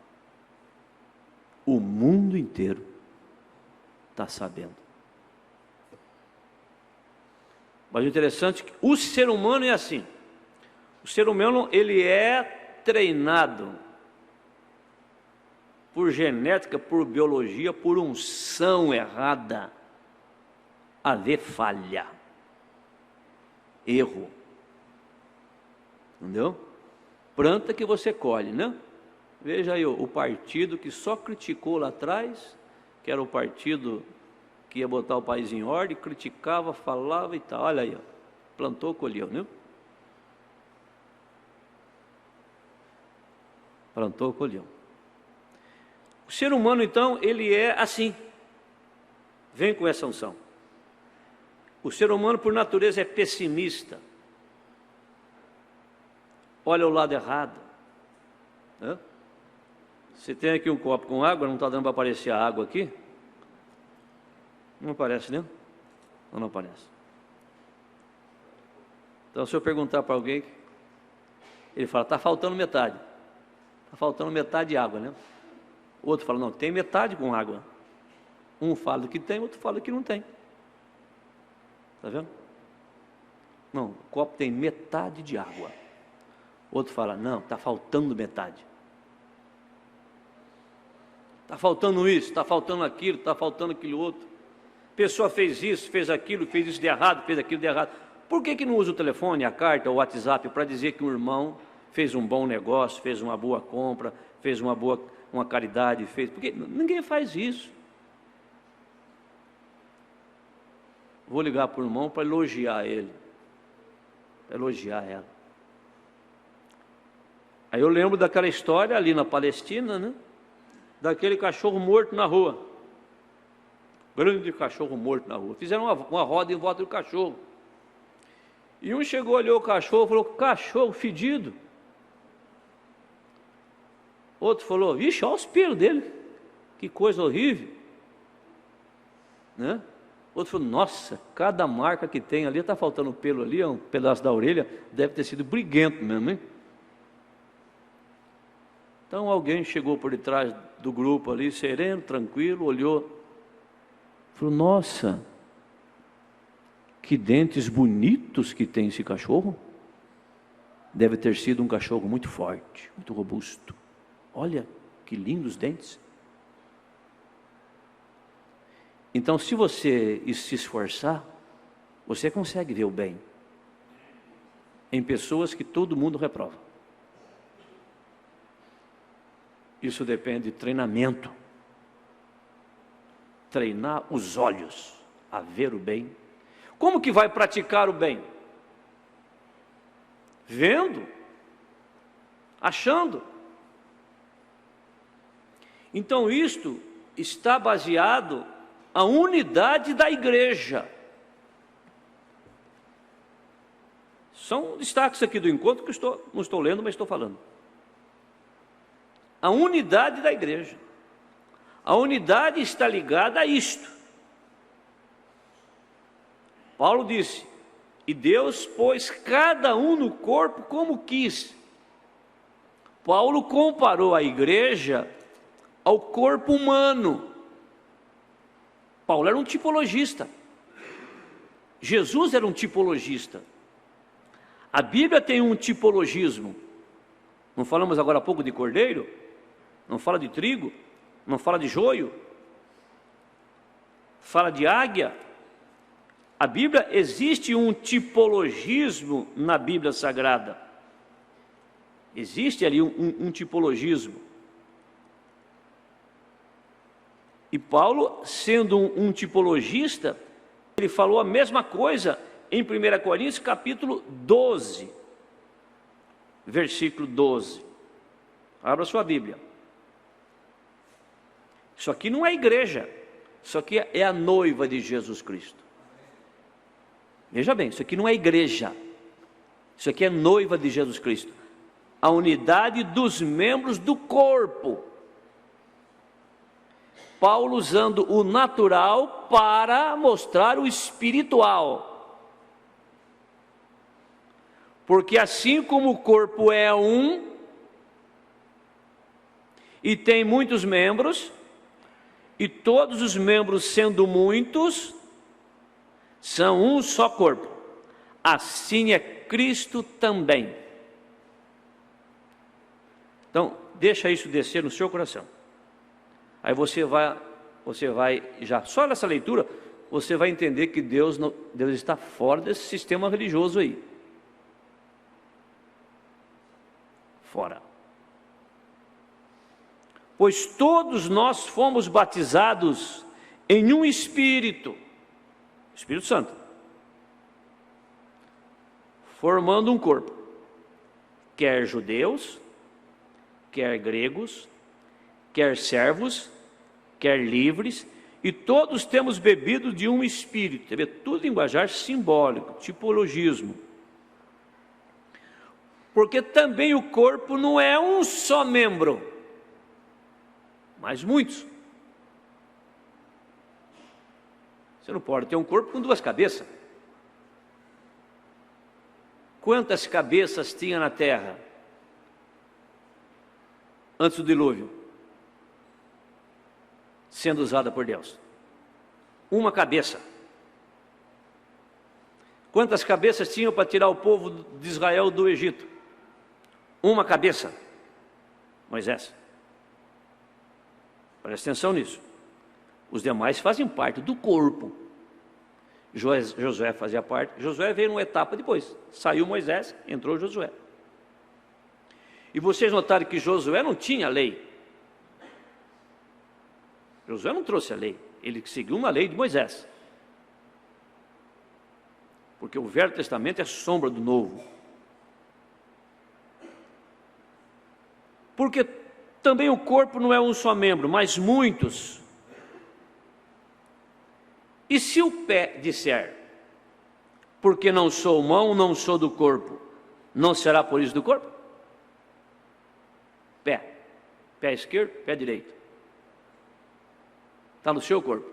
O mundo inteiro está sabendo. Mas o interessante é que o ser humano é assim. O ser humano, ele é treinado por genética, por biologia, por unção errada, a ver falha, erro. Entendeu? Planta que você colhe, né? Veja aí o partido que só criticou lá atrás, que era o partido que ia botar o país em ordem, criticava, falava e tal. Olha aí, ó, plantou, colheu, né? Plantou, colheu. O ser humano, então, ele é assim, vem com essa unção. O ser humano, por natureza, é pessimista. Olha o lado errado. Né? Você tem aqui um copo com água, não está dando para aparecer a água aqui? Não aparece, né? Ou não aparece? Então, se eu perguntar para alguém, ele fala, está faltando metade. Está faltando metade de água, né? O outro fala, não, tem metade com água. Um fala que tem, outro fala que não tem. Está vendo? Não, o copo tem metade de água. Outro fala, não, está faltando metade. Está faltando isso, está faltando aquilo, está faltando aquilo outro. A pessoa fez isso, fez aquilo, fez isso de errado, fez aquilo de errado. Por que não usa o telefone, a carta, o WhatsApp para dizer que um irmão fez um bom negócio, fez uma boa compra, fez uma caridade, fez... Porque ninguém faz isso. Vou ligar para o irmão para elogiar ele, para elogiar ela. Aí eu lembro daquela história ali na Palestina, né? Daquele cachorro morto na rua. Grande cachorro morto na rua. Fizeram uma roda em volta do cachorro. E um chegou, olhou o cachorro, falou, cachorro fedido. Outro falou, vixe, olha os pelos dele. Que coisa horrível. Né? Outro falou, nossa, cada marca que tem ali, está faltando pelo ali, um pedaço da orelha, deve ter sido briguento mesmo, hein? Então alguém chegou por detrás do grupo ali, sereno, tranquilo, olhou, falou, nossa, que dentes bonitos que tem esse cachorro. Deve ter sido um cachorro muito forte, muito robusto. Olha, que lindos dentes. Então, se você se esforçar, você consegue ver o bem em pessoas que todo mundo reprova. Isso depende de treinamento. Treinar os olhos a ver o bem. Como que vai praticar o bem? Vendo, achando. Então isto está baseado na unidade da igreja. São destaques aqui do encontro que não estou lendo, mas estou falando. A unidade da igreja. A unidade está ligada a isto. Paulo disse, e Deus pôs cada um no corpo como quis. Paulo comparou a igreja ao corpo humano. Paulo era um tipologista. Jesus era um tipologista. A Bíblia tem um tipologismo. Não falamos agora há pouco de cordeiro? Não fala de trigo? Não fala de joio? Fala de águia? A Bíblia, existe um tipologismo na Bíblia Sagrada. Existe ali um tipologismo. E Paulo, sendo um tipologista, ele falou a mesma coisa em 1 Coríntios capítulo 12, versículo 12. Abra sua Bíblia. Isso aqui não é igreja, isso aqui é a noiva de Jesus Cristo. Veja bem, isso aqui não é igreja, isso aqui é noiva de Jesus Cristo. A unidade dos membros do corpo. Paulo usando o natural para mostrar o espiritual. Porque assim como o corpo é um, e tem muitos membros, e todos os membros sendo muitos, são um só corpo. Assim é Cristo também. Então, deixa isso descer no seu coração. Aí você vai já, só nessa leitura, você vai entender que Deus está fora desse sistema religioso aí. Fora. Pois todos nós fomos batizados em um Espírito, Espírito Santo, formando um corpo, quer judeus, quer gregos, quer servos, quer livres, e todos temos bebido de um Espírito. Tudo linguajar simbólico, tipologismo. Porque também o corpo não é um só membro, mas muitos. Você não pode ter um corpo com duas cabeças. Quantas cabeças tinha na terra antes do dilúvio, sendo usada por Deus? Uma cabeça. Quantas cabeças tinham para tirar o povo de Israel do Egito? Uma cabeça. Moisés. Presta atenção nisso. Os demais fazem parte do corpo. Josué fazia parte. Josué veio numa etapa depois. Saiu Moisés, entrou Josué. E vocês notaram que Josué não tinha lei. Josué não trouxe a lei. Ele seguiu uma lei de Moisés. Porque o Velho Testamento é sombra do Novo. Porque também o corpo não é um só membro, mas muitos. E se o pé disser, porque não sou mão, não sou do corpo, não será por isso do corpo? Pé. Pé esquerdo, pé direito. Está no seu corpo.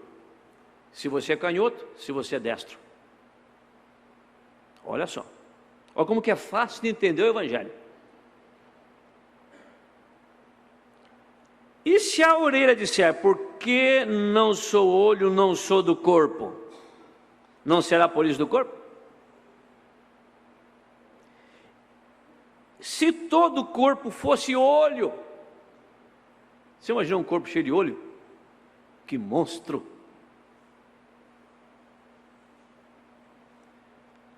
Se você é canhoto, se você é destro. Olha só. Olha como que é fácil de entender o Evangelho. E se a orelha disser, porque não sou olho, não sou do corpo, não será por isso do corpo? Se todo o corpo fosse olho, você imagina um corpo cheio de olho? Que monstro!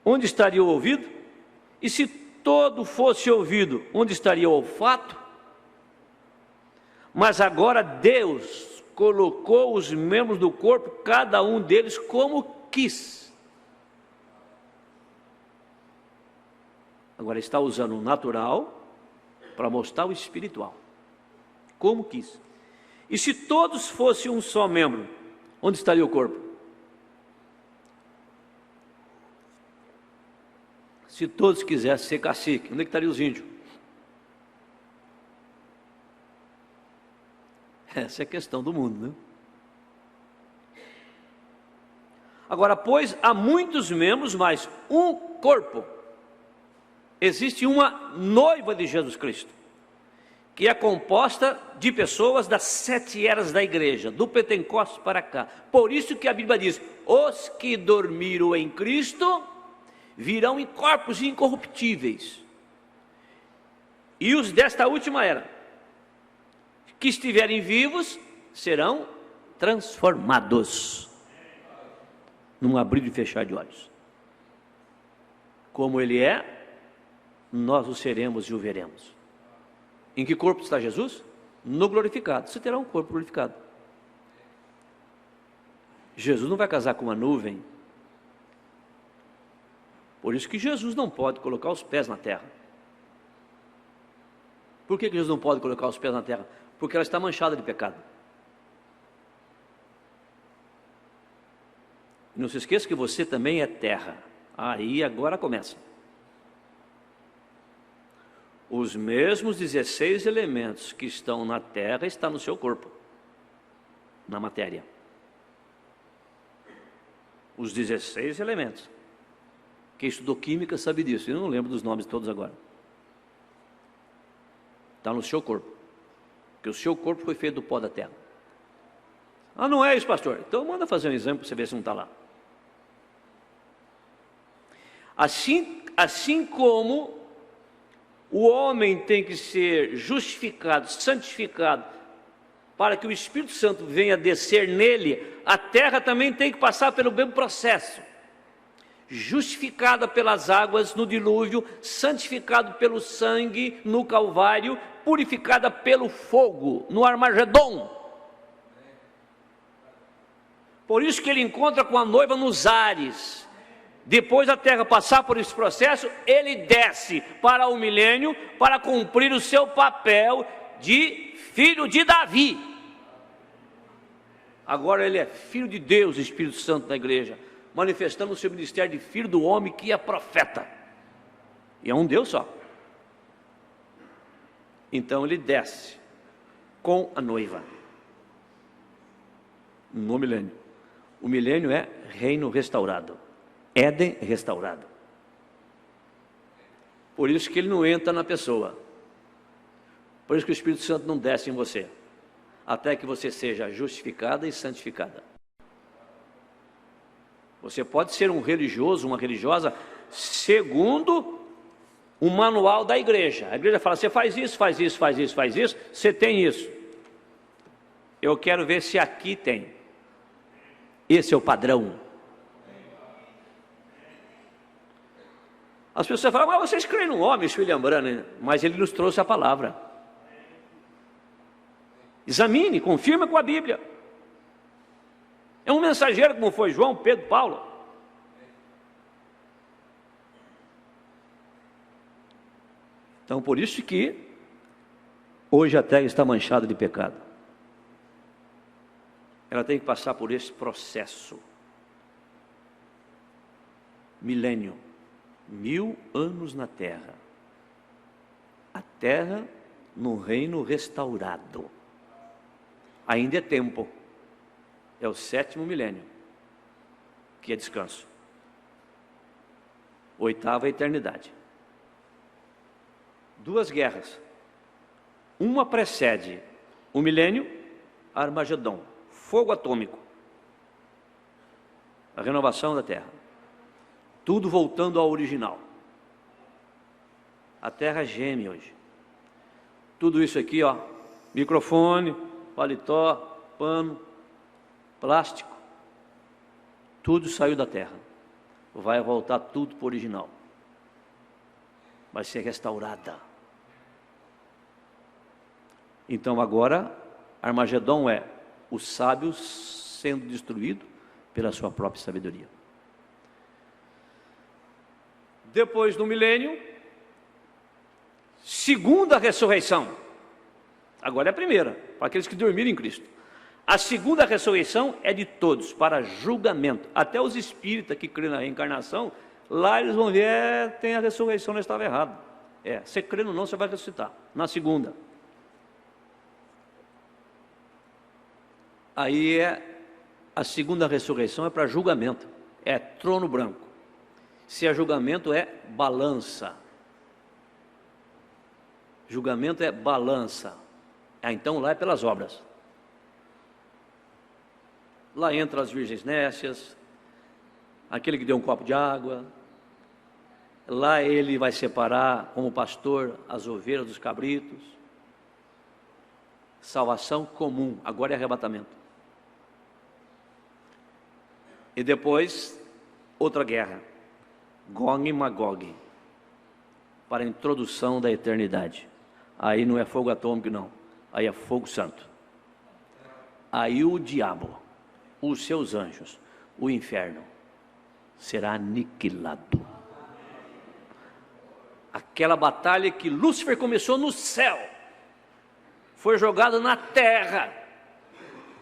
Onde estaria o ouvido? E se todo fosse ouvido, onde estaria o olfato? Mas agora Deus colocou os membros do corpo, cada um deles como quis. Agora está usando o natural para mostrar o espiritual. Como quis. E se todos fossem um só membro, onde estaria o corpo? Se todos quisessem ser cacique, onde é que estariam os índios? Essa é a questão do mundo, né? Agora, pois há muitos membros, mas um corpo. Existe uma noiva de Jesus Cristo, que é composta de pessoas das 7 eras da igreja, do Pentecostes para cá. Por isso que a Bíblia diz, os que dormiram em Cristo virão em corpos incorruptíveis. E os desta última era, que estiverem vivos, serão transformados. Num abrir e fechar de olhos. Como Ele é, nós o seremos e o veremos. Em que corpo está Jesus? No glorificado. Você terá um corpo glorificado. Jesus não vai casar com uma nuvem. Por isso que Jesus não pode colocar os pés na terra. Por que Jesus não pode colocar os pés na terra? Porque ela está manchada de pecado. Não se esqueça que você também é terra. Aí agora começa. Os mesmos 16 elementos que estão na terra estão no seu corpo, na matéria. Os 16 elementos. Quem estudou química sabe disso. Eu não lembro dos nomes todos agora. Está no seu corpo. Porque o seu corpo foi feito do pó da terra. Ah, não é isso, pastor? Então manda fazer um exame para você ver se não está lá. Assim como o homem tem que ser justificado, santificado, para que o Espírito Santo venha descer nele, a terra também tem que passar pelo mesmo processo. Justificada pelas águas no dilúvio, santificado pelo sangue no Calvário, purificada pelo fogo no Armagedon. Por isso que ele encontra com a noiva nos ares. Depois da terra passar por esse processo, ele desce para o milênio para cumprir o seu papel de filho de Davi. Agora ele é filho de Deus, Espírito Santo da igreja, manifestando o seu ministério de filho do homem que é profeta. E é um Deus só. Então ele desce com a noiva no milênio. O milênio é reino restaurado, Éden restaurado. Por isso que ele não entra na pessoa. Por isso que o Espírito Santo não desce em você, até que você seja justificada e santificada. Você pode ser um religioso, uma religiosa, segundo o manual da igreja. A igreja fala, você faz isso, faz isso, faz isso, faz isso, você tem isso. Eu quero ver se aqui tem. Esse é o padrão. As pessoas falam, mas vocês creem no homem, William Branham, mas ele nos trouxe a palavra. Examine, confirma com a Bíblia. É um mensageiro como foi João, Pedro, Paulo. Então, por isso que hoje a terra está manchada de pecado. Ela tem que passar por esse processo. Milênio, 1000 anos na terra. A terra no reino restaurado. Ainda é tempo. É o 7º milênio, que é descanso. 8ª eternidade. 2 guerras. Uma precede o milênio, Armagedon, fogo atômico. A renovação da terra. Tudo voltando ao original. A terra geme hoje. Tudo isso aqui, ó, microfone, paletó, pano, plástico, tudo saiu da terra. Vai voltar tudo para o original. Vai ser restaurada. Então agora, Armagedon é o sábio sendo destruído pela sua própria sabedoria. Depois do milênio, segunda ressurreição. Agora é a primeira, para aqueles que dormiram em Cristo. A segunda ressurreição é de todos, para julgamento. Até os espíritas que creem na reencarnação, lá eles vão ver, tem a ressurreição, não estava errado. Você crendo ou não, você vai ressuscitar, na segunda. Aí a segunda ressurreição é para julgamento, é trono branco. Se é julgamento, é balança. Julgamento é balança. Então lá é pelas obras. Lá entra as virgens nécias, aquele que deu um copo de água. Lá ele vai separar, como pastor, as ovelhas dos cabritos. Salvação comum, agora é arrebatamento. E depois, outra guerra, Gog e Magog, para a introdução da eternidade. Aí não é fogo atômico não, aí é fogo santo. Aí o diabo, os seus anjos, o inferno, será aniquilado. Aquela batalha que Lúcifer começou no céu, foi jogada na terra,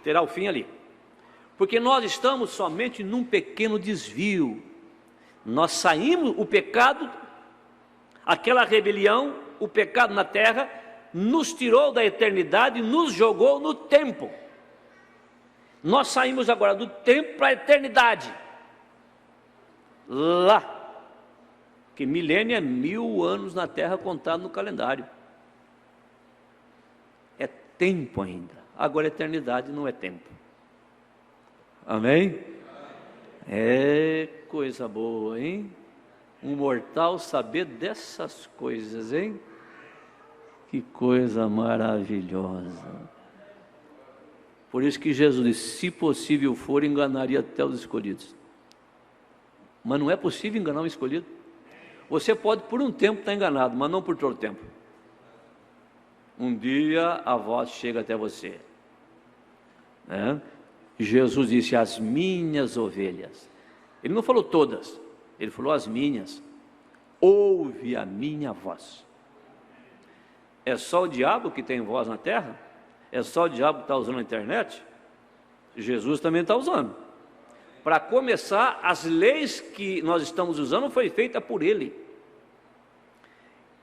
terá o fim ali. Porque nós estamos somente num pequeno desvio. Nós saímos, o pecado, aquela rebelião, o pecado na terra, nos tirou da eternidade e nos jogou no tempo. Nós saímos agora do tempo para a eternidade. Lá. Que milênio é 1000 anos na terra contado no calendário. É tempo ainda. Agora a eternidade não é tempo. Amém? É coisa boa, hein? Um mortal saber dessas coisas, hein? Que coisa maravilhosa. Por isso que Jesus disse, se possível for, enganaria até os escolhidos. Mas não é possível enganar um escolhido. Você pode por um tempo estar enganado, mas não por todo o tempo. Um dia a voz chega até você, né? Jesus disse, as minhas ovelhas. Ele não falou todas, ele falou as minhas. Ouve a minha voz. É só o diabo que tem voz na terra? É só o diabo que está usando a internet? Jesus também está usando. Para começar, as leis que nós estamos usando foi feita por ele.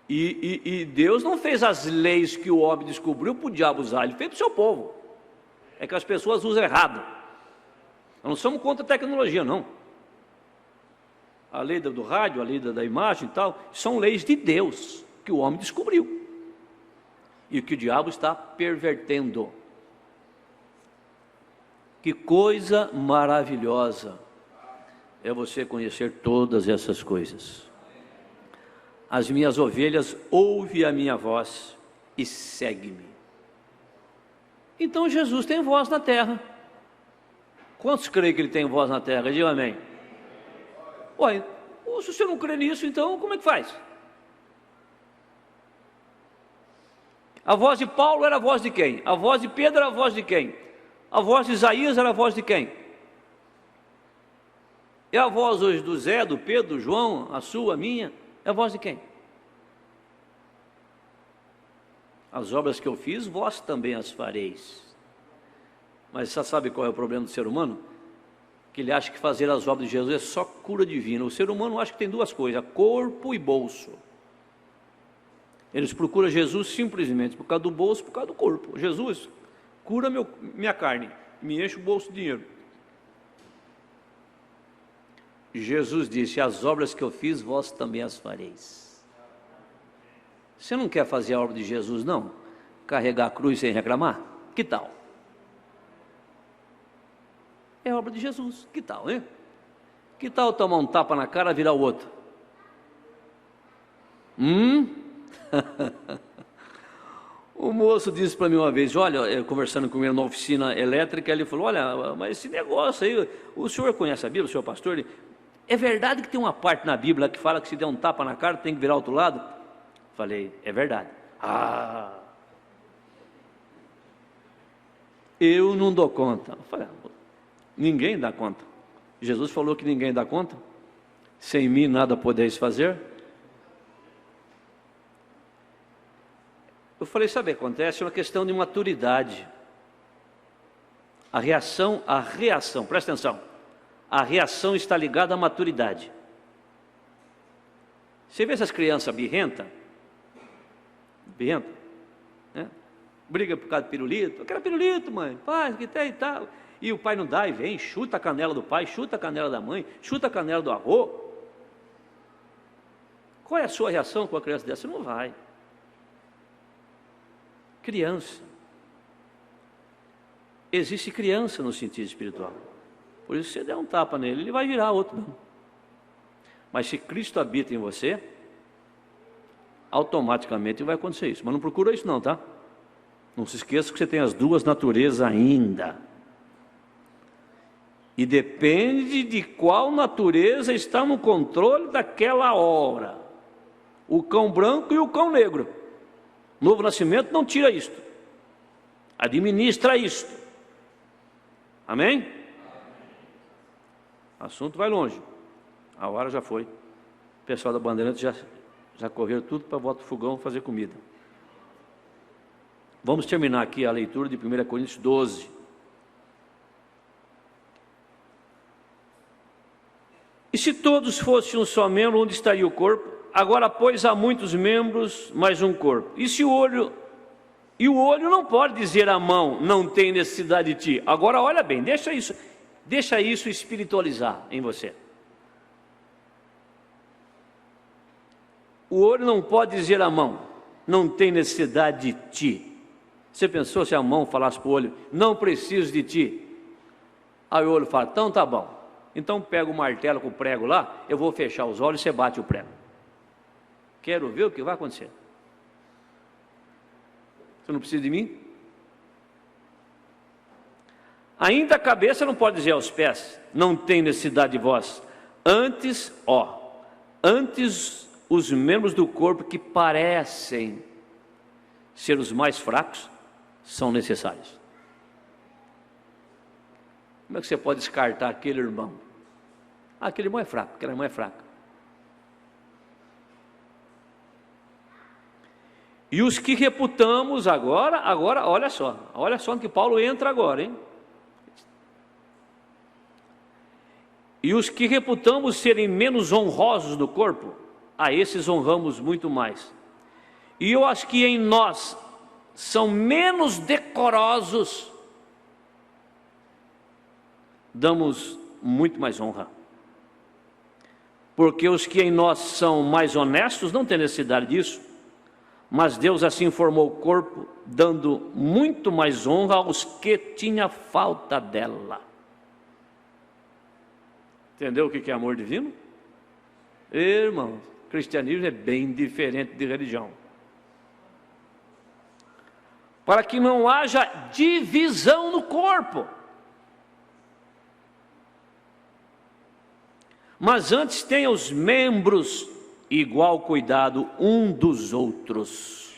E Deus não fez as leis que o homem descobriu para o diabo usar, ele fez para o seu povo. É que as pessoas usam errado. Nós não somos contra a tecnologia, não. A lei do rádio, a lei da imagem e tal, são leis de Deus, que o homem descobriu. E que o diabo está pervertendo. Que coisa maravilhosa é você conhecer todas essas coisas. As minhas ovelhas ouvem a minha voz e seguem-me. Então Jesus tem voz na terra. Quantos creem que ele tem voz na terra? Diga amém. Ué, se você não crê nisso, então como é que faz? A voz de Paulo era a voz de quem? A voz de Pedro era a voz de quem? A voz de Isaías era a voz de quem? E a voz hoje do Zé, do Pedro, do João, a sua, a minha, é a voz de quem? As obras que eu fiz, vós também as fareis. Mas você sabe qual é o problema do ser humano? Que ele acha que fazer as obras de Jesus é só cura divina. O ser humano acha que tem duas coisas, corpo e bolso. Eles procuram Jesus simplesmente por causa do bolso, por causa do corpo. Jesus, cura minha carne, me enche o bolso de dinheiro. Jesus disse, as obras que eu fiz, vós também as fareis. Você não quer fazer a obra de Jesus, não? Carregar a cruz sem reclamar? Que tal? É a obra de Jesus, que tal, hein? Que tal tomar um tapa na cara e virar o outro? O moço disse para mim uma vez, olha, eu conversando com ele na oficina elétrica, ele falou, olha, mas esse negócio aí, o senhor conhece a Bíblia, o senhor pastor? É verdade que tem uma parte na Bíblia que fala que se der um tapa na cara tem que virar ao outro lado? Falei, é verdade. Eu não dou conta. Falei, ninguém dá conta. Jesus falou que ninguém dá conta. Sem mim nada podeis fazer. Eu falei, sabe o que acontece? É uma questão de maturidade. A reação, presta atenção. A reação está ligada à maturidade. Você vê essas crianças birrentas, né? Briga por causa de pirulito. Eu quero pirulito, mãe, faz, que tem e tal. E o pai não dá e vem, chuta a canela do pai, chuta a canela da mãe, chuta a canela do avô. Qual é a sua reação com a criança dessa? Você não vai. Criança. Existe criança no sentido espiritual. Por isso, se você der um tapa nele, ele vai virar outro. Não. Mas se Cristo habita em você, automaticamente vai acontecer isso. Mas não procura isso não, tá? Não se esqueça que você tem as duas naturezas ainda. E depende de qual natureza está no controle daquela hora. O cão branco e o cão negro. Novo nascimento não tira isto. Administra isto. Amém? O assunto vai longe. A hora já foi. O pessoal da Bandeirantes já correram tudo para volta do fogão fazer comida. Vamos terminar aqui a leitura de 1 Coríntios 12. E se todos fossem um só membro, onde estaria o corpo? Agora, pois, há muitos membros, mas um corpo. E se o olho... E o olho não pode dizer à mão, não tem necessidade de ti. Agora, olha bem, deixa isso espiritualizar em você. O olho não pode dizer à mão, não tem necessidade de ti. Você pensou se a mão falasse para o olho, não preciso de ti? Aí o olho fala, então tá bom. Então pega o martelo com o prego lá, eu vou fechar os olhos e você bate o prego. Quero ver o que vai acontecer. Você não precisa de mim? Ainda a cabeça não pode dizer aos pés, não tem necessidade de vós. Antes os membros do corpo que parecem ser os mais fracos, são necessários. Como é que você pode descartar aquele irmão? Aquele irmão é fraco, aquela irmã é fraca. E os que reputamos agora, olha só no que Paulo entra agora, hein? E os que reputamos serem menos honrosos do corpo, a esses honramos muito mais. E eu acho que em nós são menos decorosos damos muito mais honra. Porque os que em nós são mais honestos não têm necessidade disso, mas Deus assim formou o corpo, dando muito mais honra aos que tinham falta dela. Entendeu o que é amor divino? Irmãos, cristianismo é bem diferente de religião. Para que não haja divisão no corpo, mas antes tenha os membros igual cuidado um dos outros.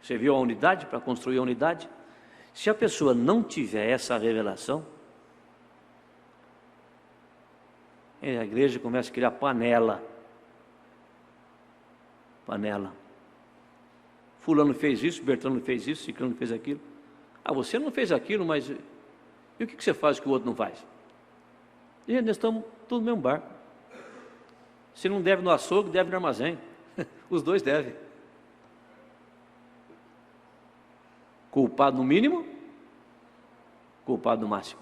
Você viu a unidade para construir a unidade? Se a pessoa não tiver essa revelação, a igreja começa a criar panela. Fulano fez isso, Bertano fez isso, Ciclano fez aquilo. Ah, você não fez aquilo, mas e o que você faz que o outro não faz? E nós estamos tudo no mesmo barco. Se não deve no açougue, deve no armazém. Os dois devem. Culpado no mínimo, culpado no máximo.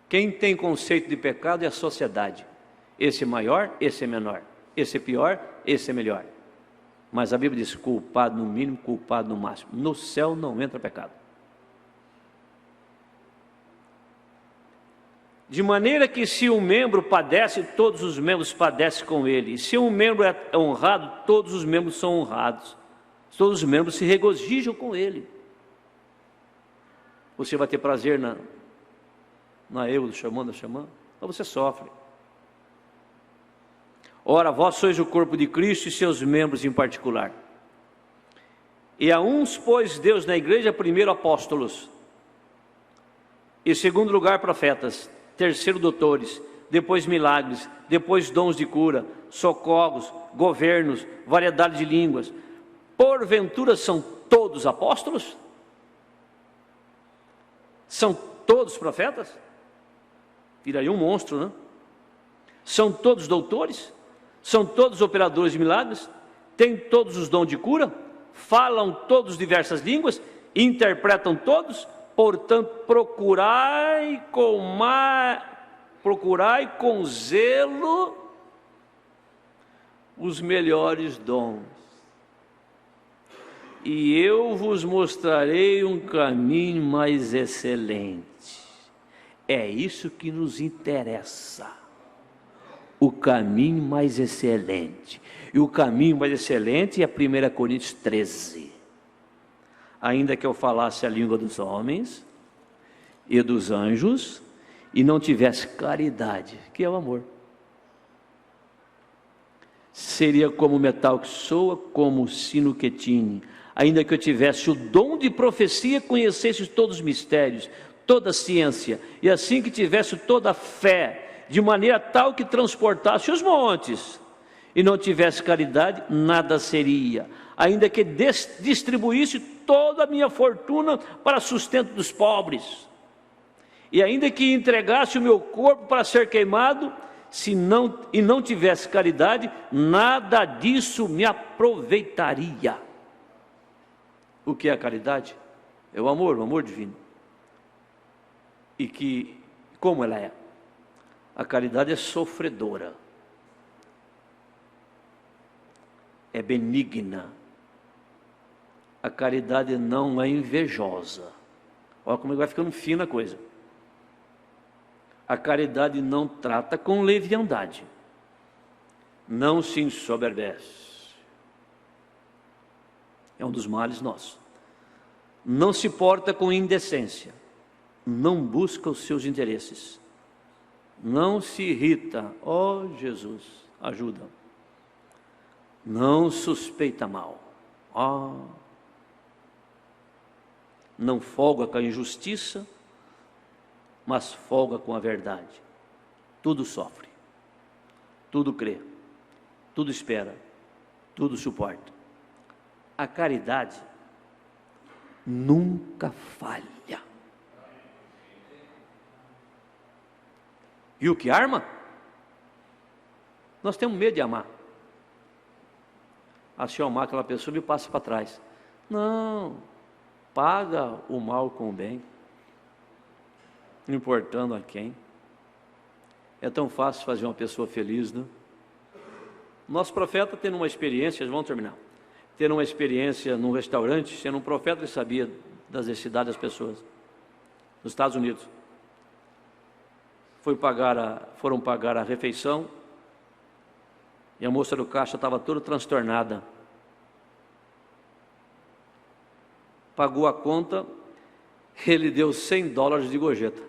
Quem tem conceito de pecado é a sociedade. Esse é maior, esse é menor. Esse é pior, esse é melhor. Mas a Bíblia diz: culpado no mínimo, culpado no máximo. No céu não entra pecado. De maneira que se um membro padece, todos os membros padecem com ele. E se um membro é honrado, todos os membros são honrados. Todos os membros se regozijam com ele. Você vai ter prazer na eu do xamã, da xamã? Ou você sofre? Ora, vós sois o corpo de Cristo e seus membros em particular. E a uns pôs Deus na igreja, primeiro apóstolos, e segundo lugar profetas, terceiro doutores, depois milagres, depois dons de cura, socorros, governos, variedade de línguas. Porventura são todos apóstolos? São todos profetas? Vira aí um monstro, né? São todos doutores? São todos operadores de milagres? Têm todos os dons de cura? Falam todos diversas línguas? Interpretam todos? Portanto, procurai com zelo os melhores dons, e eu vos mostrarei um caminho mais excelente. É isso que nos interessa, o caminho mais excelente. E o caminho mais excelente é 1 Coríntios 13. Ainda que eu falasse a língua dos homens e dos anjos, e não tivesse caridade, que é o amor, seria como metal que soa, como sino que tine. Ainda que eu tivesse o dom de profecia, conhecesse todos os mistérios, toda a ciência, e assim que tivesse toda a fé, de maneira tal que transportasse os montes, e não tivesse caridade, nada seria. Ainda que distribuísse toda a minha fortuna para sustento dos pobres, e ainda que entregasse o meu corpo para ser queimado, e não tivesse caridade, nada disso me aproveitaria. O que é a caridade? É o amor divino. E que, como ela é? A caridade é sofredora, é benigna. A caridade não é invejosa. Olha como vai ficando fina a coisa. A caridade não trata com leviandade, não se ensoberbece. É um dos males nossos. Não se porta com indecência, não busca os seus interesses, não se irrita. Ó Jesus, ajuda. Não suspeita mal. Não folga com a injustiça, mas folga com a verdade. Tudo sofre, tudo crê, tudo espera, tudo suporta. A caridade nunca falha. E o que arma? Nós temos medo de amar. Se eu amar aquela pessoa, me passa para trás. Não, paga o mal com o bem. não importando a quem. É tão fácil fazer uma pessoa feliz, né? Nosso profeta, tendo uma experiência, vamos terminar, tendo uma experiência num restaurante, sendo um profeta, ele sabia das necessidades das pessoas, nos Estados Unidos. Foram pagar a refeição, e a moça do caixa estava toda transtornada. Pagou a conta, ele deu $100 de gorjeta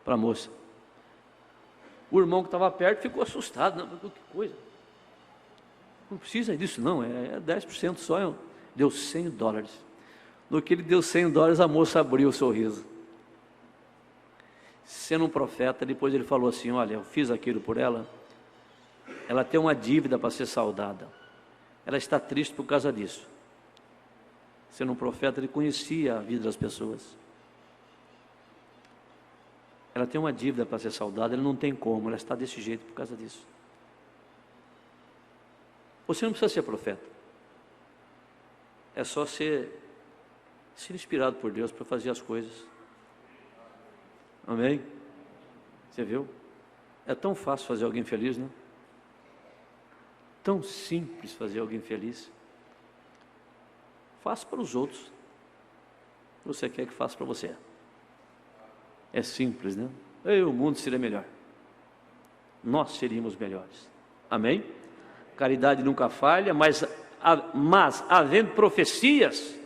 para a moça. O irmão que estava perto ficou assustado. Não, que coisa, não precisa disso não, é 10% só. Deu $100. No que ele deu $100, a moça abriu o sorriso. Sendo um profeta, depois ele falou assim: olha, eu fiz aquilo por ela, ela tem uma dívida para ser saldada, ela está triste por causa disso. Sendo um profeta, ele conhecia a vida das pessoas. Ela tem uma dívida para ser saldada, ele não tem como, ela está desse jeito por causa disso. Você não precisa ser profeta, é só ser inspirado por Deus para fazer as coisas. Amém? Você viu? É tão fácil fazer alguém feliz, né? Tão simples fazer alguém feliz. Faça para os outros, você quer que faça para você. É simples, né? O mundo seria melhor, nós seríamos melhores. Amém? Caridade nunca falha, mas havendo profecias,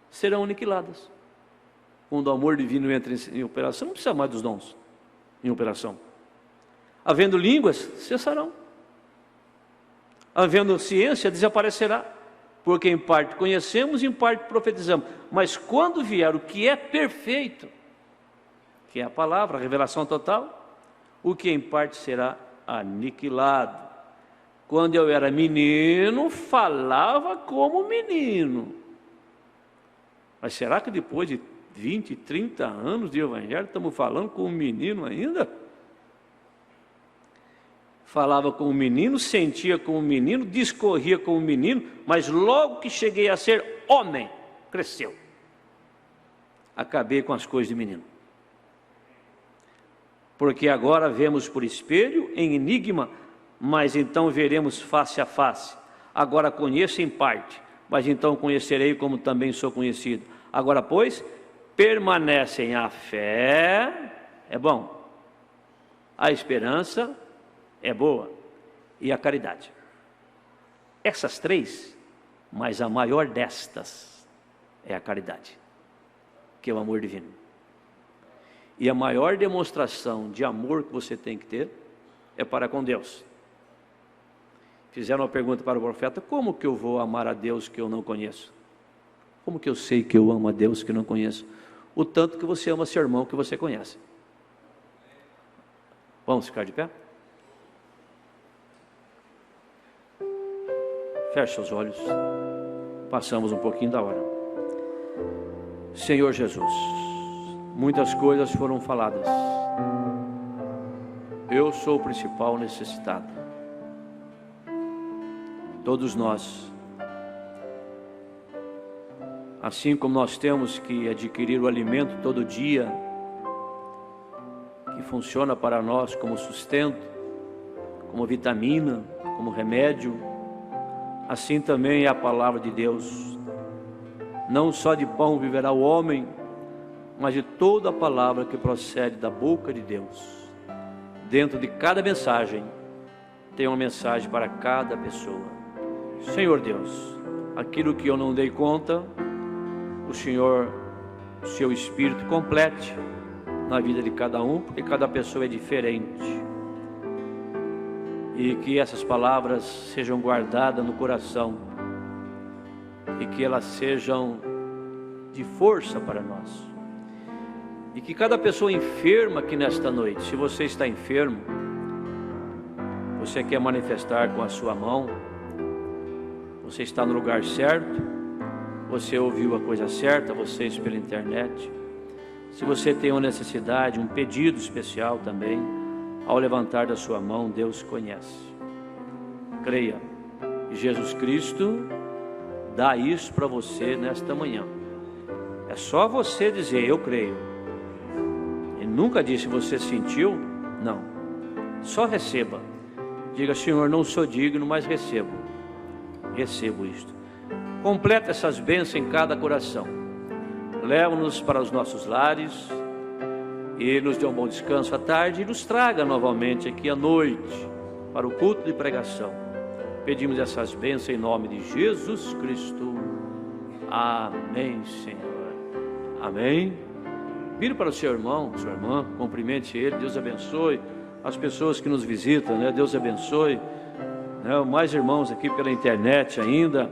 serão aniquiladas. Quando o amor divino entra em operação, não precisa mais dos dons em operação. Havendo línguas, cessarão. Havendo ciência, desaparecerá. Porque em parte conhecemos e em parte profetizamos. Mas quando vier o que é perfeito, que é a palavra, a revelação total, o que em parte será aniquilado. Quando eu era menino, falava como menino. Mas será que depois de 20, 30 anos de evangelho, estamos falando como menino ainda? Falava como menino, sentia como menino, discorria como menino, mas logo que cheguei a ser homem, cresceu. Acabei com as coisas de menino. Porque agora vemos por espelho, em enigma, mas então veremos face a face. Agora conheço em parte, mas então conhecerei como também sou conhecido. Agora, pois, permanecem a fé, é bom, a esperança é boa, e a caridade. Essas três, mas a maior destas é a caridade, que é o amor divino. E a maior demonstração de amor que você tem que ter é para com Deus. Fizeram uma pergunta para o profeta: como que eu vou amar a Deus que eu não conheço? Como que eu sei que eu amo a Deus que não conheço? O tanto que você ama seu irmão que você conhece. Vamos ficar de pé? Feche os olhos. Passamos um pouquinho da hora. Senhor Jesus, muitas coisas foram faladas. Eu sou o principal necessitado. Todos nós. Assim como nós temos que adquirir o alimento todo dia, que funciona para nós como sustento, como vitamina, como remédio, assim também é a palavra de Deus. Não só de pão viverá o homem, mas de toda a palavra que procede da boca de Deus. Dentro de cada mensagem, tem uma mensagem para cada pessoa. Senhor Deus, aquilo que eu não dei conta, o Senhor, o seu Espírito complete na vida de cada um, porque cada pessoa é diferente. E que essas palavras sejam guardadas no coração e que elas sejam de força para nós. E que cada pessoa enferma aqui nesta noite, se você está enfermo, você quer manifestar com a sua mão, você está no lugar certo, você ouviu a coisa certa, vocês pela internet. Se você tem uma necessidade, um pedido especial também, ao levantar da sua mão, Deus conhece. Creia, Jesus Cristo dá isso para você nesta manhã. É só você dizer: eu creio. nunca disse você sentiu, não. Só receba. Diga: Senhor, não sou digno, mas recebo. Recebo isto. Completa essas bênçãos em cada coração. Leva-nos para os nossos lares e nos dê um bom descanso à tarde e nos traga novamente aqui à noite para o culto de pregação. Pedimos essas bênçãos em nome de Jesus Cristo. Amém, Senhor. Amém. Vire para o seu irmão, sua irmã, cumprimente ele. Deus abençoe as pessoas que nos visitam, né? Deus abençoe, né? Mais irmãos aqui pela internet ainda.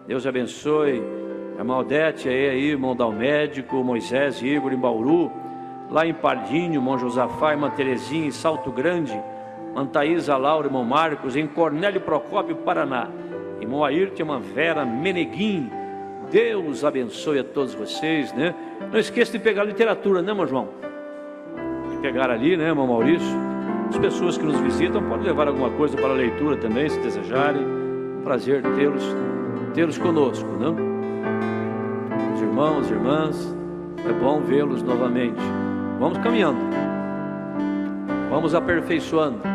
Deus abençoe a irmã Odete aí, irmão Dalmédico, Moisés e Igor em Bauru, lá em Pardinho, irmão Josafá, irmã Terezinha em Salto Grande, irmã Thaísa Laura, irmão Marcos em Cornélio Procópio, Paraná, irmão Ayrton, irmã Vera Meneguim. Deus abençoe a todos vocês, né? Não esqueça de pegar a literatura, né, irmão João? De pegar ali, né, irmão Maurício? As pessoas que nos visitam podem levar alguma coisa para a leitura também, se desejarem. Um prazer tê-los conosco, né? Os irmãos, irmãs, é bom vê-los novamente. Vamos caminhando, vamos aperfeiçoando.